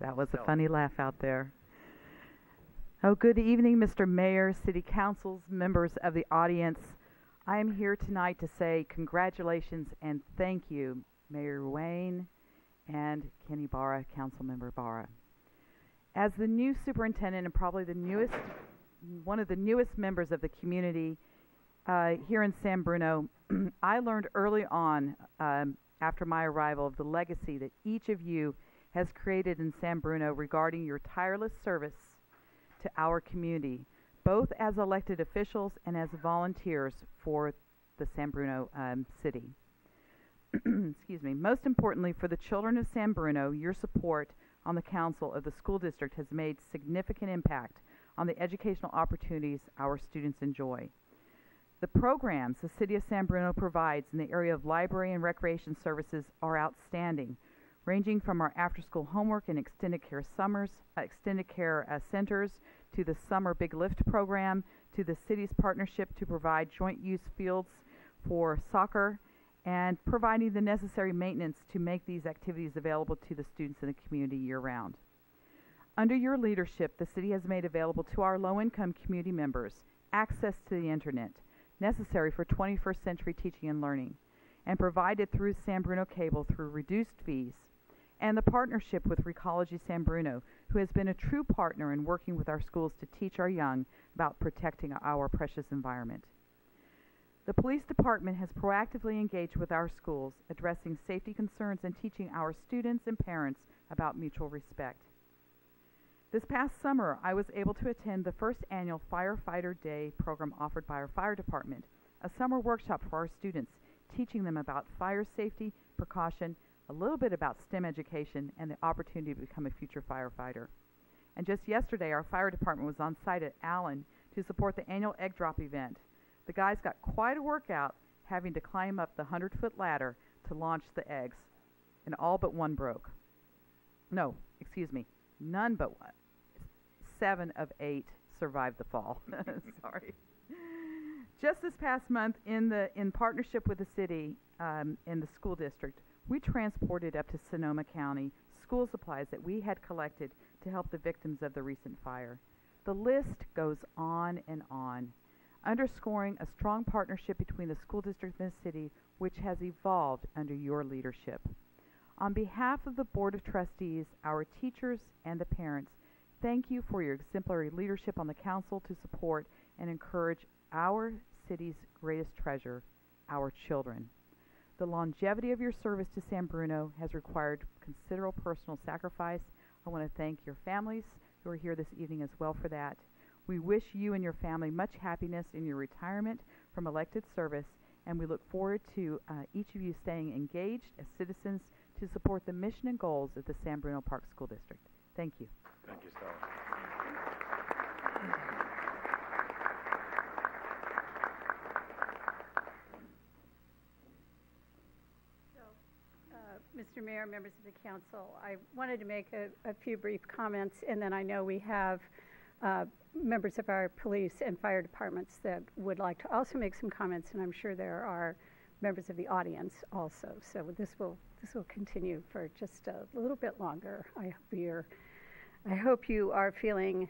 That was a funny laugh out there. Oh, good evening, Mr. Mayor, City Councils, members of the audience. I am here tonight to say congratulations and thank you, Mayor Wayne and Kenny Barra, Councilmember Barra. As the new superintendent and probably one of the newest members of the community here in San Bruno, I learned early on after my arrival of the legacy that each of you has created in San Bruno regarding your tireless service to our community, both as elected officials and as volunteers for the San Bruno city. Excuse me. Most importantly, for the children of San Bruno, your support on the council of the school district has made significant impact on the educational opportunities our students enjoy. The programs the city of San Bruno provides in the area of library and recreation services are outstanding, ranging from our after-school homework and extended care centers, to the summer Big Lift program, to the city's partnership to provide joint use fields for soccer, and providing the necessary maintenance to make these activities available to the students in the community year-round. Under your leadership, the city has made available to our low-income community members access to the internet necessary for 21st century teaching and learning, and provided through San Bruno Cable through reduced fees, and the partnership with Recology San Bruno, who has been a true partner in working with our schools to teach our young about protecting our precious environment. The police department has proactively engaged with our schools, addressing safety concerns and teaching our students and parents about mutual respect. This past summer, I was able to attend the first annual Firefighter Day program offered by our fire department, a summer workshop for our students, teaching them about fire safety, precaution, a little bit about STEM education, and the opportunity to become a future firefighter. And just yesterday, our fire department was on site at Allen to support the annual egg drop event. The guys got quite a workout, having to climb up the 100-foot ladder to launch the eggs, and all but one broke. No, excuse me, none but one. 7 of 8 survived the fall. Sorry. Just this past month, in partnership with the city and the school district, we transported up to Sonoma County school supplies that we had collected to help the victims of the recent fire. The list goes on and on, underscoring a strong partnership between the school district and the city, which has evolved under your leadership. On behalf of the Board of Trustees, our teachers, and the parents, thank you for your exemplary leadership on the council to support and encourage our city's greatest treasure, our children. The longevity of your service to San Bruno has required considerable personal sacrifice. I want to thank your families who are here this evening as well for that. We wish you and your family much happiness in your retirement from elected service, and we look forward to each of you staying engaged as citizens to support the mission and goals of the San Bruno Park School District. Thank you. Thank you, Stella. Mr. Mayor, members of the council, I wanted to make a few brief comments, and then I know we have members of our police and fire departments that would like to also make some comments, and I'm sure there are members of the audience also. So this will continue for just a little bit longer. I hope you are feeling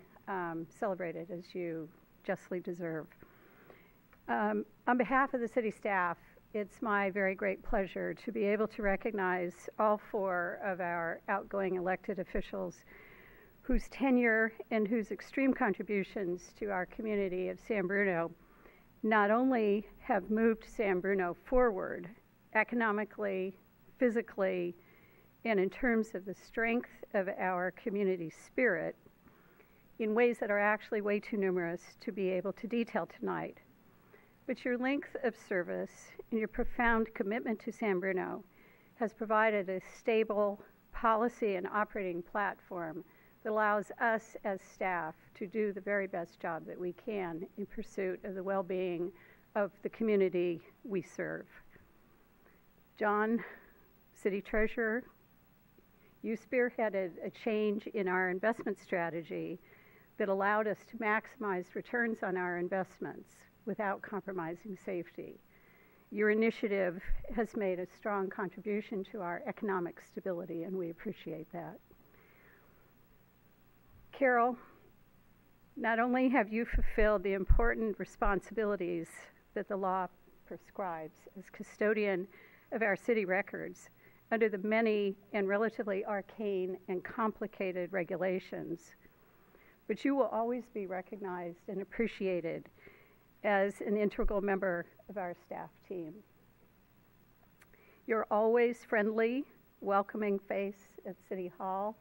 celebrated as you justly deserve. On behalf of the city staff, it's my very great pleasure to be able to recognize all 4 of our outgoing elected officials whose tenure and whose extreme contributions to our community of San Bruno not only have moved San Bruno forward economically, physically, and in terms of the strength of our community spirit in ways that are actually way too numerous to be able to detail tonight, but your length of service and your profound commitment to San Bruno has provided a stable policy and operating platform that allows us as staff to do the very best job that we can in pursuit of the well-being of the community we serve. John, City Treasurer, you spearheaded a change in our investment strategy that allowed us to maximize returns on our investments without compromising safety. Your initiative has made a strong contribution to our economic stability, and we appreciate that. Carol, not only have you fulfilled the important responsibilities that the law prescribes as custodian of our city records under the many and relatively arcane and complicated regulations, but you will always be recognized and appreciated as an integral member of our staff team. You're always friendly, welcoming face at City Hall,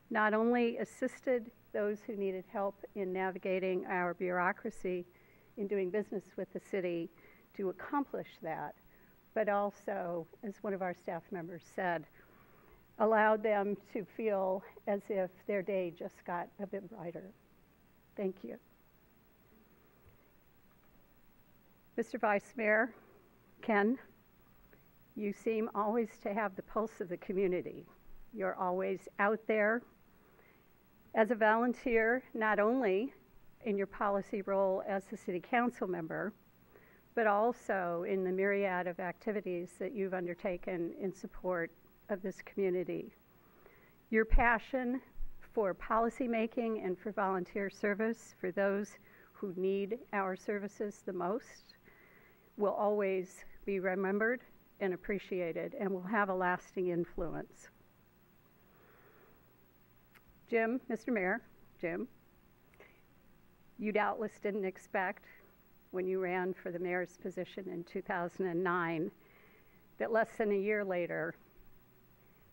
not only assisted those who needed help in navigating our bureaucracy in doing business with the city to accomplish that, but also, as one of our staff members said, allowed them to feel as if their day just got a bit brighter. Thank you. Mr. Vice Mayor, Ken, you seem always to have the pulse of the community, You're always out there as a volunteer, not only in your policy role as a city council member, but also in the myriad of activities that you've undertaken in support of this community. Your passion for policy making and for volunteer service for those who need our services the most will always be remembered and appreciated and will have a lasting influence. Jim, Mr. Mayor, Jim, you doubtless didn't expect when you ran for the mayor's position in 2009 that less than a year later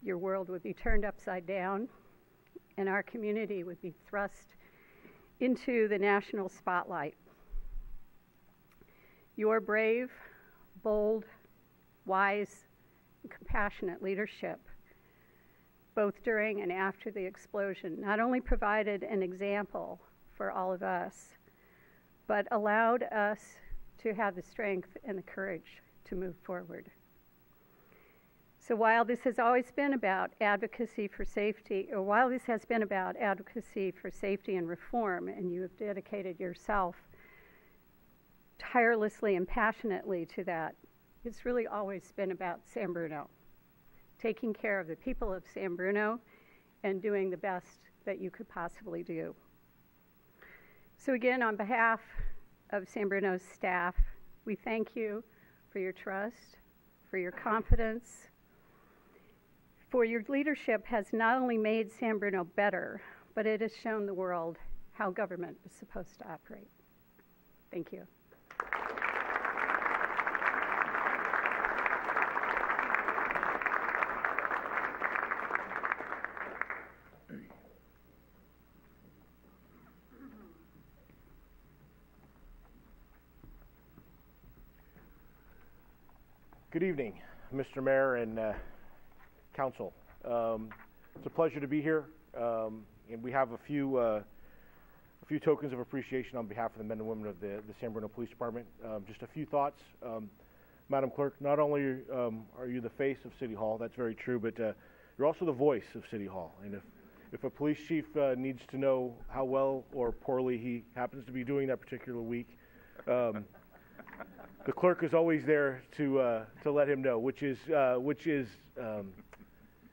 your world would be turned upside down and our community would be thrust into the national spotlight. Your brave, bold, wise, and compassionate leadership, both during and after the explosion, not only provided an example for all of us, but allowed us to have the strength and the courage to move forward. So while this has always been about advocacy for safety, or while this has been about advocacy for safety and reform, and you have dedicated yourself tirelessly and passionately to that, it's really always been about San Bruno, taking care of the people of San Bruno and doing the best that you could possibly do. So again, on behalf of San Bruno's staff, we thank you for your trust, for your confidence, for your leadership has not only made San Bruno better, but it has shown the world how government is supposed to operate. Thank you. Good evening, Mr. Mayor and Council. It's a pleasure to be here, and we have a few tokens of appreciation on behalf of the men and women of the San Bruno Police Department. Just a few thoughts. Madam Clerk, not only are you the face of City Hall, that's very true, but you're also the voice of City Hall. And if a police chief needs to know how well or poorly he happens to be doing that particular week, the clerk is always there to let him know, which is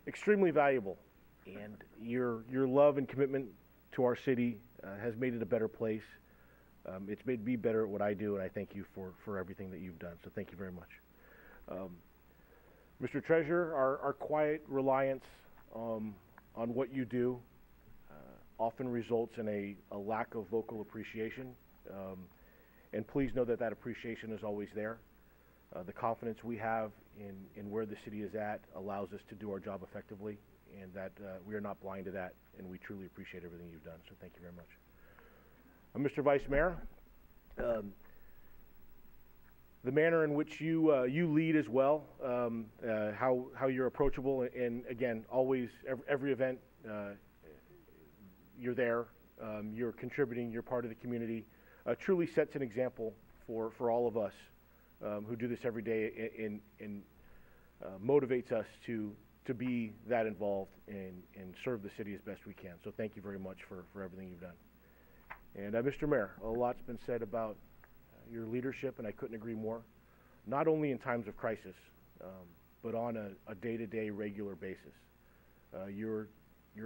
extremely valuable. And your love and commitment to our city has made it a better place. It's made me better at what I do, and I thank you for everything that you've done. So thank you very much. Mr. Treasurer, our quiet reliance on what you do often results in a lack of vocal appreciation. And please know that that appreciation is always there. The confidence we have in where the city is at allows us to do our job effectively, and that we are not blind to that, and we truly appreciate everything you've done. So thank you very much. Mr. Vice Mayor, the manner in which you lead as well, how you're approachable, and again, always every event you're there, you're contributing, you're part of the community. Truly sets an example for all of us who do this every day, and motivates us to be that involved and serve the city as best we can. So thank you very much for everything you've done. And Mr. Mayor, a lot's been said about your leadership, and I couldn't agree more. Not only in times of crisis, but on a day-to-day regular basis. Your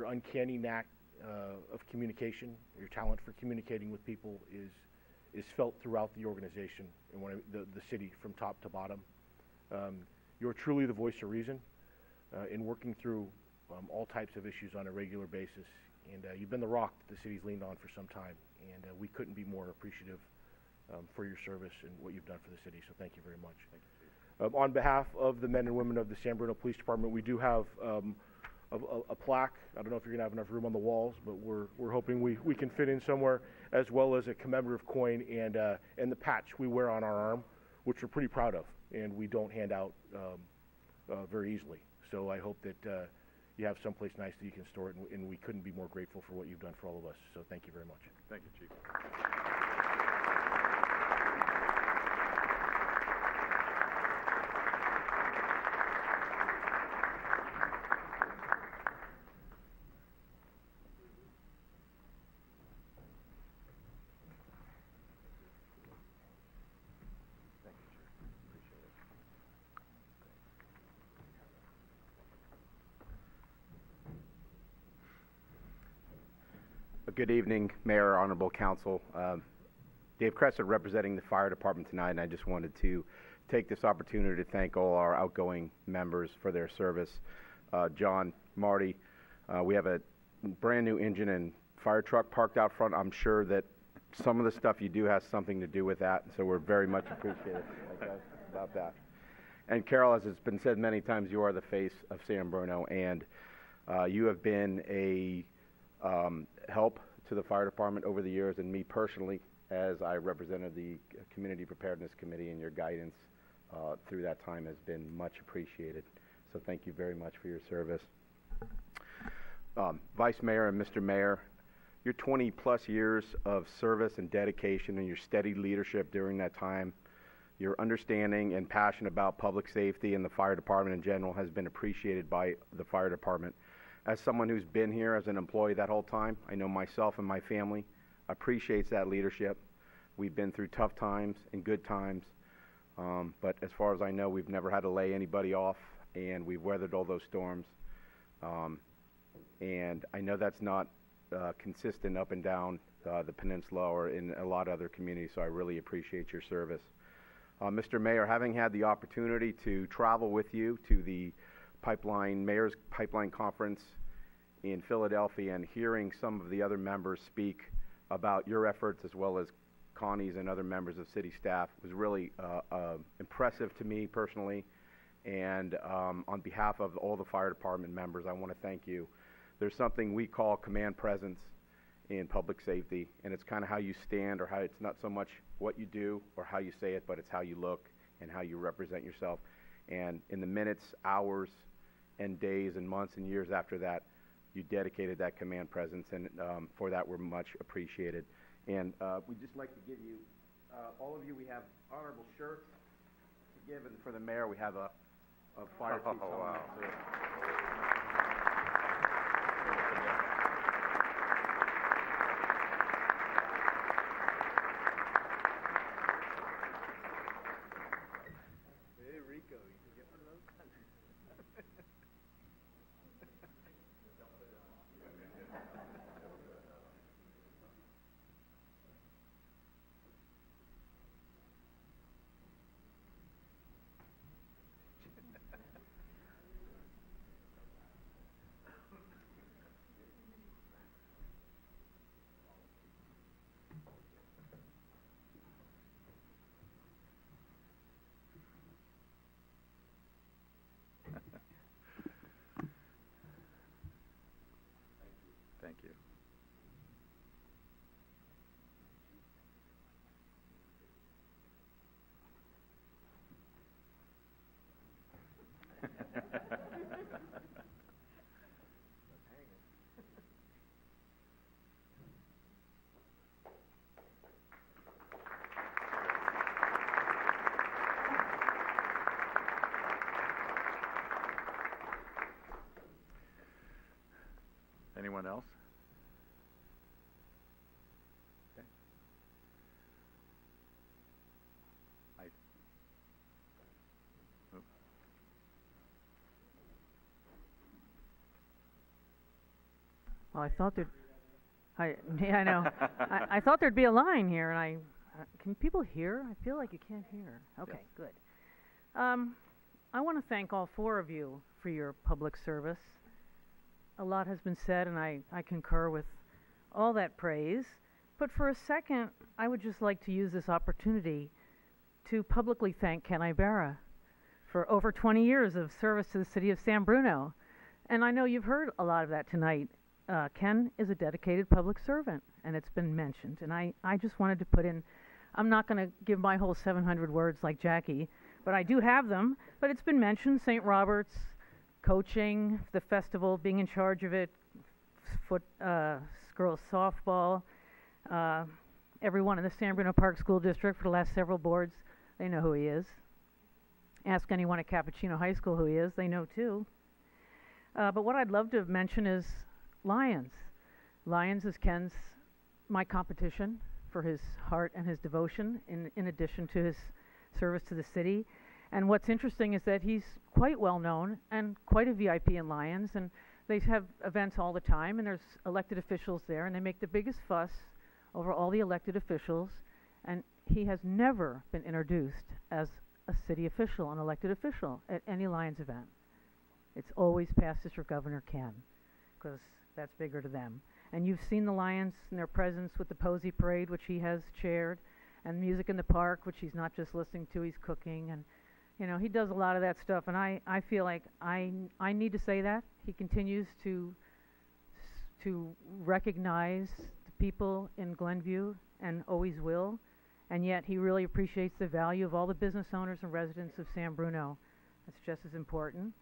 uncanny knack of communication, your talent for communicating with people is felt throughout the organization and the city from top to bottom. You're truly the voice of reason in working through all types of issues on a regular basis, and you've been the rock that the city's leaned on for some time, and we couldn't be more appreciative for your service and what you've done for the city, so thank you very much. On behalf of the men and women of the San Bruno Police Department, we do have a plaque. I don't know if you're going to have enough room on the walls, but we're hoping we can fit in somewhere, as well as a commemorative coin and the patch we wear on our arm, which we're pretty proud of, and we don't hand out very easily. So I hope that you have someplace nice that you can store it, and we couldn't be more grateful for what you've done for all of us. So thank you very much. Thank you, Chief. Good evening, Mayor, Honorable Council. Dave Cresser representing the Fire Department tonight, and I just wanted to take this opportunity to thank all our outgoing members for their service. John, Marty, we have a brand new engine and fire truck parked out front. I'm sure that some of the stuff you do has something to do with that, so we're very much appreciative about that. And Carol, as it's been said many times, you are the face of San Bruno, and you have been a help to the fire department over the years, and me personally, as I represented the Community Preparedness Committee, and your guidance through that time has been much appreciated. So thank you very much for your service. Vice Mayor and Mr. Mayor, your 20-plus years of service and dedication and your steady leadership during that time, your understanding and passion about public safety and the fire department in general has been appreciated by the fire department. As someone who's been here as an employee that whole time, I know myself and my family appreciates that leadership. We've been through tough times and good times, but as far as I know, we've never had to lay anybody off, and we've weathered all those storms. And I know that's not consistent up and down the peninsula or in a lot of other communities, so I really appreciate your service. Mr. Mayor, having had the opportunity to travel with you to the Mayor's Pipeline Conference in Philadelphia and hearing some of the other members speak about your efforts as well as Connie's and other members of city staff was really impressive to me personally. And on behalf of all the fire department members, I want to thank you. There's something we call command presence in public safety, and it's kind of how you stand, or how it's not so much what you do or how you say it, but it's how you look and how you represent yourself. And in the minutes, hours, and days and months and years after that, you dedicated that command presence, and for that we're much appreciated. And we'd just like to give you, all of you, we have honorable shirts to give, and for the mayor we have a fire chief. Oh, wow. Hey, Rico, you can get one of those? Thank you. Anyone else? Okay. Well, I thought there'd. Yeah, I know. I thought there'd be a line here, and can people hear? I feel like you can't hear. Okay, good. I want to thank all four of you for your public service. A lot has been said, and I concur with all that praise. But for a second, I would just like to use this opportunity to publicly thank Ken Ibarra for over 20 years of service to the city of San Bruno. And I know you've heard a lot of that tonight. Ken is a dedicated public servant, and it's been mentioned. And I just wanted to put in, I'm not going to give my whole 700 words like Jackie, but I do have them. But it's been mentioned, St. Robert's, coaching, the festival, being in charge of it, girls softball, everyone in the San Bruno Park School District for the last several boards, they know who he is. Ask anyone at Cappuccino High School who he is, they know too. But what I'd love to mention is Lyons. Lyons is my competition for his heart and his devotion in addition to his service to the city. And what's interesting is that he's quite well known and quite a VIP in Lyons, and they have events all the time, and there's elected officials there, and they make the biggest fuss over all the elected officials, and he has never been introduced as a city official, an elected official, at any Lions event. It's always passed District Governor Ken, because that's bigger to them. And you've seen the Lions and their presence with the Posey Parade, which he has chaired, and Music in the Park, which he's not just listening to, he's cooking, and you know, he does a lot of that stuff, and I feel like I need to say that. He continues to recognize the people in Glenview, and always will, and yet he really appreciates the value of all the business owners and residents of San Bruno. That's just as important.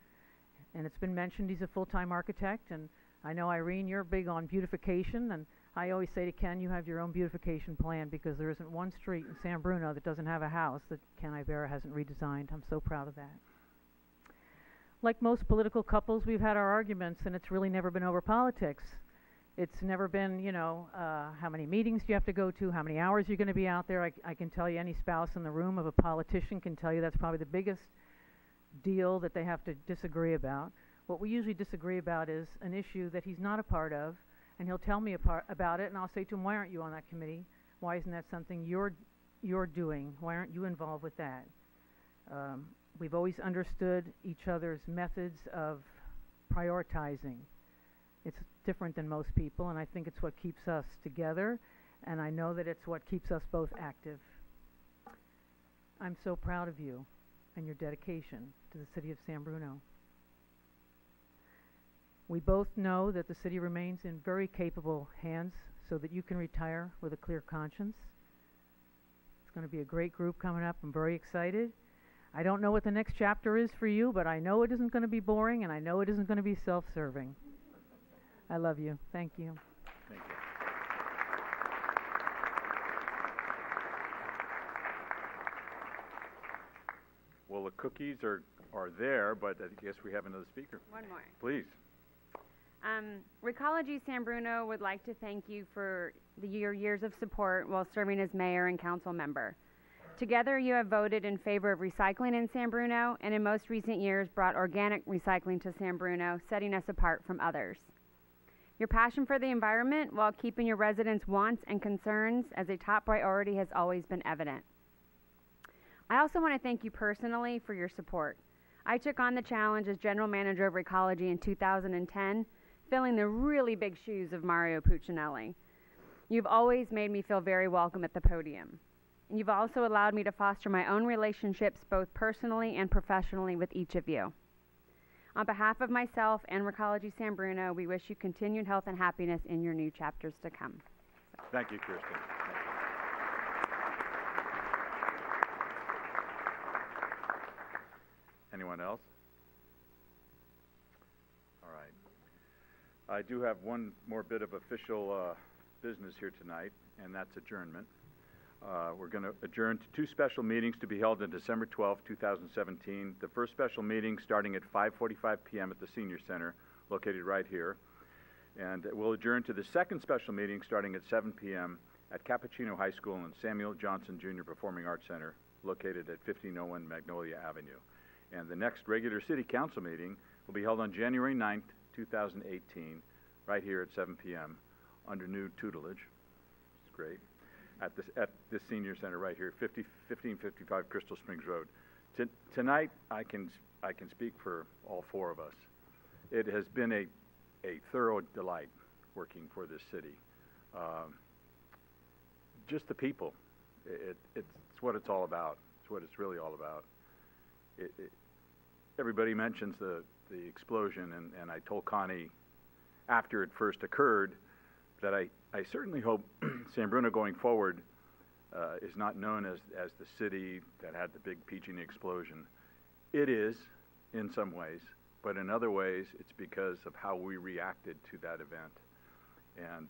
And it's been mentioned he's a full-time architect, and I know, Irene, you're big on beautification, and I always say to Ken, you have your own beautification plan, because there isn't one street in San Bruno that doesn't have a house that Ken Ibarra hasn't redesigned. I'm so proud of that. Like most political couples, we've had our arguments, and it's really never been over politics. It's never been, you know, how many meetings do you have to go to, how many hours you're going to be out there. I can tell you, any spouse in the room of a politician can tell you that's probably the biggest deal that they have to disagree about. What we usually disagree about is an issue that he's not a part of, and he'll tell me about it, and I'll say to him, why aren't you on that committee? Why isn't that something you're doing? Why aren't you involved with that? We've always understood each other's methods of prioritizing. It's different than most people, and I think it's what keeps us together, and I know that it's what keeps us both active. I'm so proud of you and your dedication to the city of San Bruno. We both know that the city remains in very capable hands so that you can retire with a clear conscience. It's going to be a great group coming up. I'm very excited. I don't know what the next chapter is for you, but I know it isn't going to be boring, and I know it isn't going to be self-serving. I love you. Thank you. Thank you. Well, the cookies are there, but I guess we have another speaker. One more. Please. Recology San Bruno would like to thank you for your years of support while serving as mayor and council member. Together, you have voted in favor of recycling in San Bruno, and in most recent years brought organic recycling to San Bruno, setting us apart from others. Your passion for the environment while keeping your residents' wants and concerns as a top priority has always been evident. I also want to thank you personally for your support. I took on the challenge as general manager of Recology in 2010, filling the really big shoes of Mario Puccinelli. You've always made me feel very welcome at the podium. And you've also allowed me to foster my own relationships both personally and professionally with each of you. On behalf of myself and Recology San Bruno, we wish you continued health and happiness in your new chapters to come. Thank you, Kirsten. Anyone else? All right. I do have one more bit of official business here tonight, and that's adjournment. We're going to adjourn to two special meetings to be held on December 12, 2017. The first special meeting starting at 5:45 p.m. at the Senior Center, located right here. And we'll adjourn to the second special meeting starting at 7 p.m. at Cappuccino High School and Samuel Johnson Jr. Performing Arts Center, located at 1501 Magnolia Avenue. And the next regular City Council meeting will be held on January 9th, 2018, right here at 7 p.m. under new tutelage. It's great. At this Senior Center right here, 1555 Crystal Springs Road. Tonight, I can speak for all four of us. It has been a thorough delight working for this city. Just the people. It's what it's all about. It's what it's really all about. Everybody mentions the explosion, and I told Connie after it first occurred that I certainly hope San Bruno going forward is not known as the city that had the big PG&E explosion. It is in some ways, but in other ways it's because of how we reacted to that event. And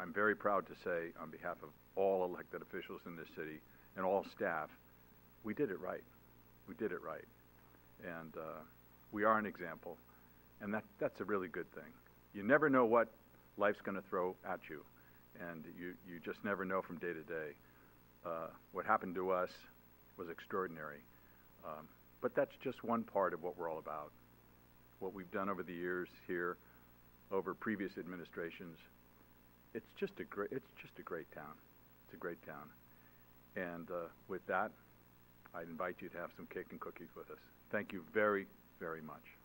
I'm very proud to say on behalf of all elected officials in this city and all staff, we did it right. We did it right. And we are an example, and that's a really good thing. You never know what life's going to throw at you, and you just never know from day to day. What happened to us was extraordinary, but that's just one part of what we're all about. what we've done over the years here, over previous administrations. It's just a great town. It's a great town. And with that, I'd invite you to have some cake and cookies with us. Thank you very, very much.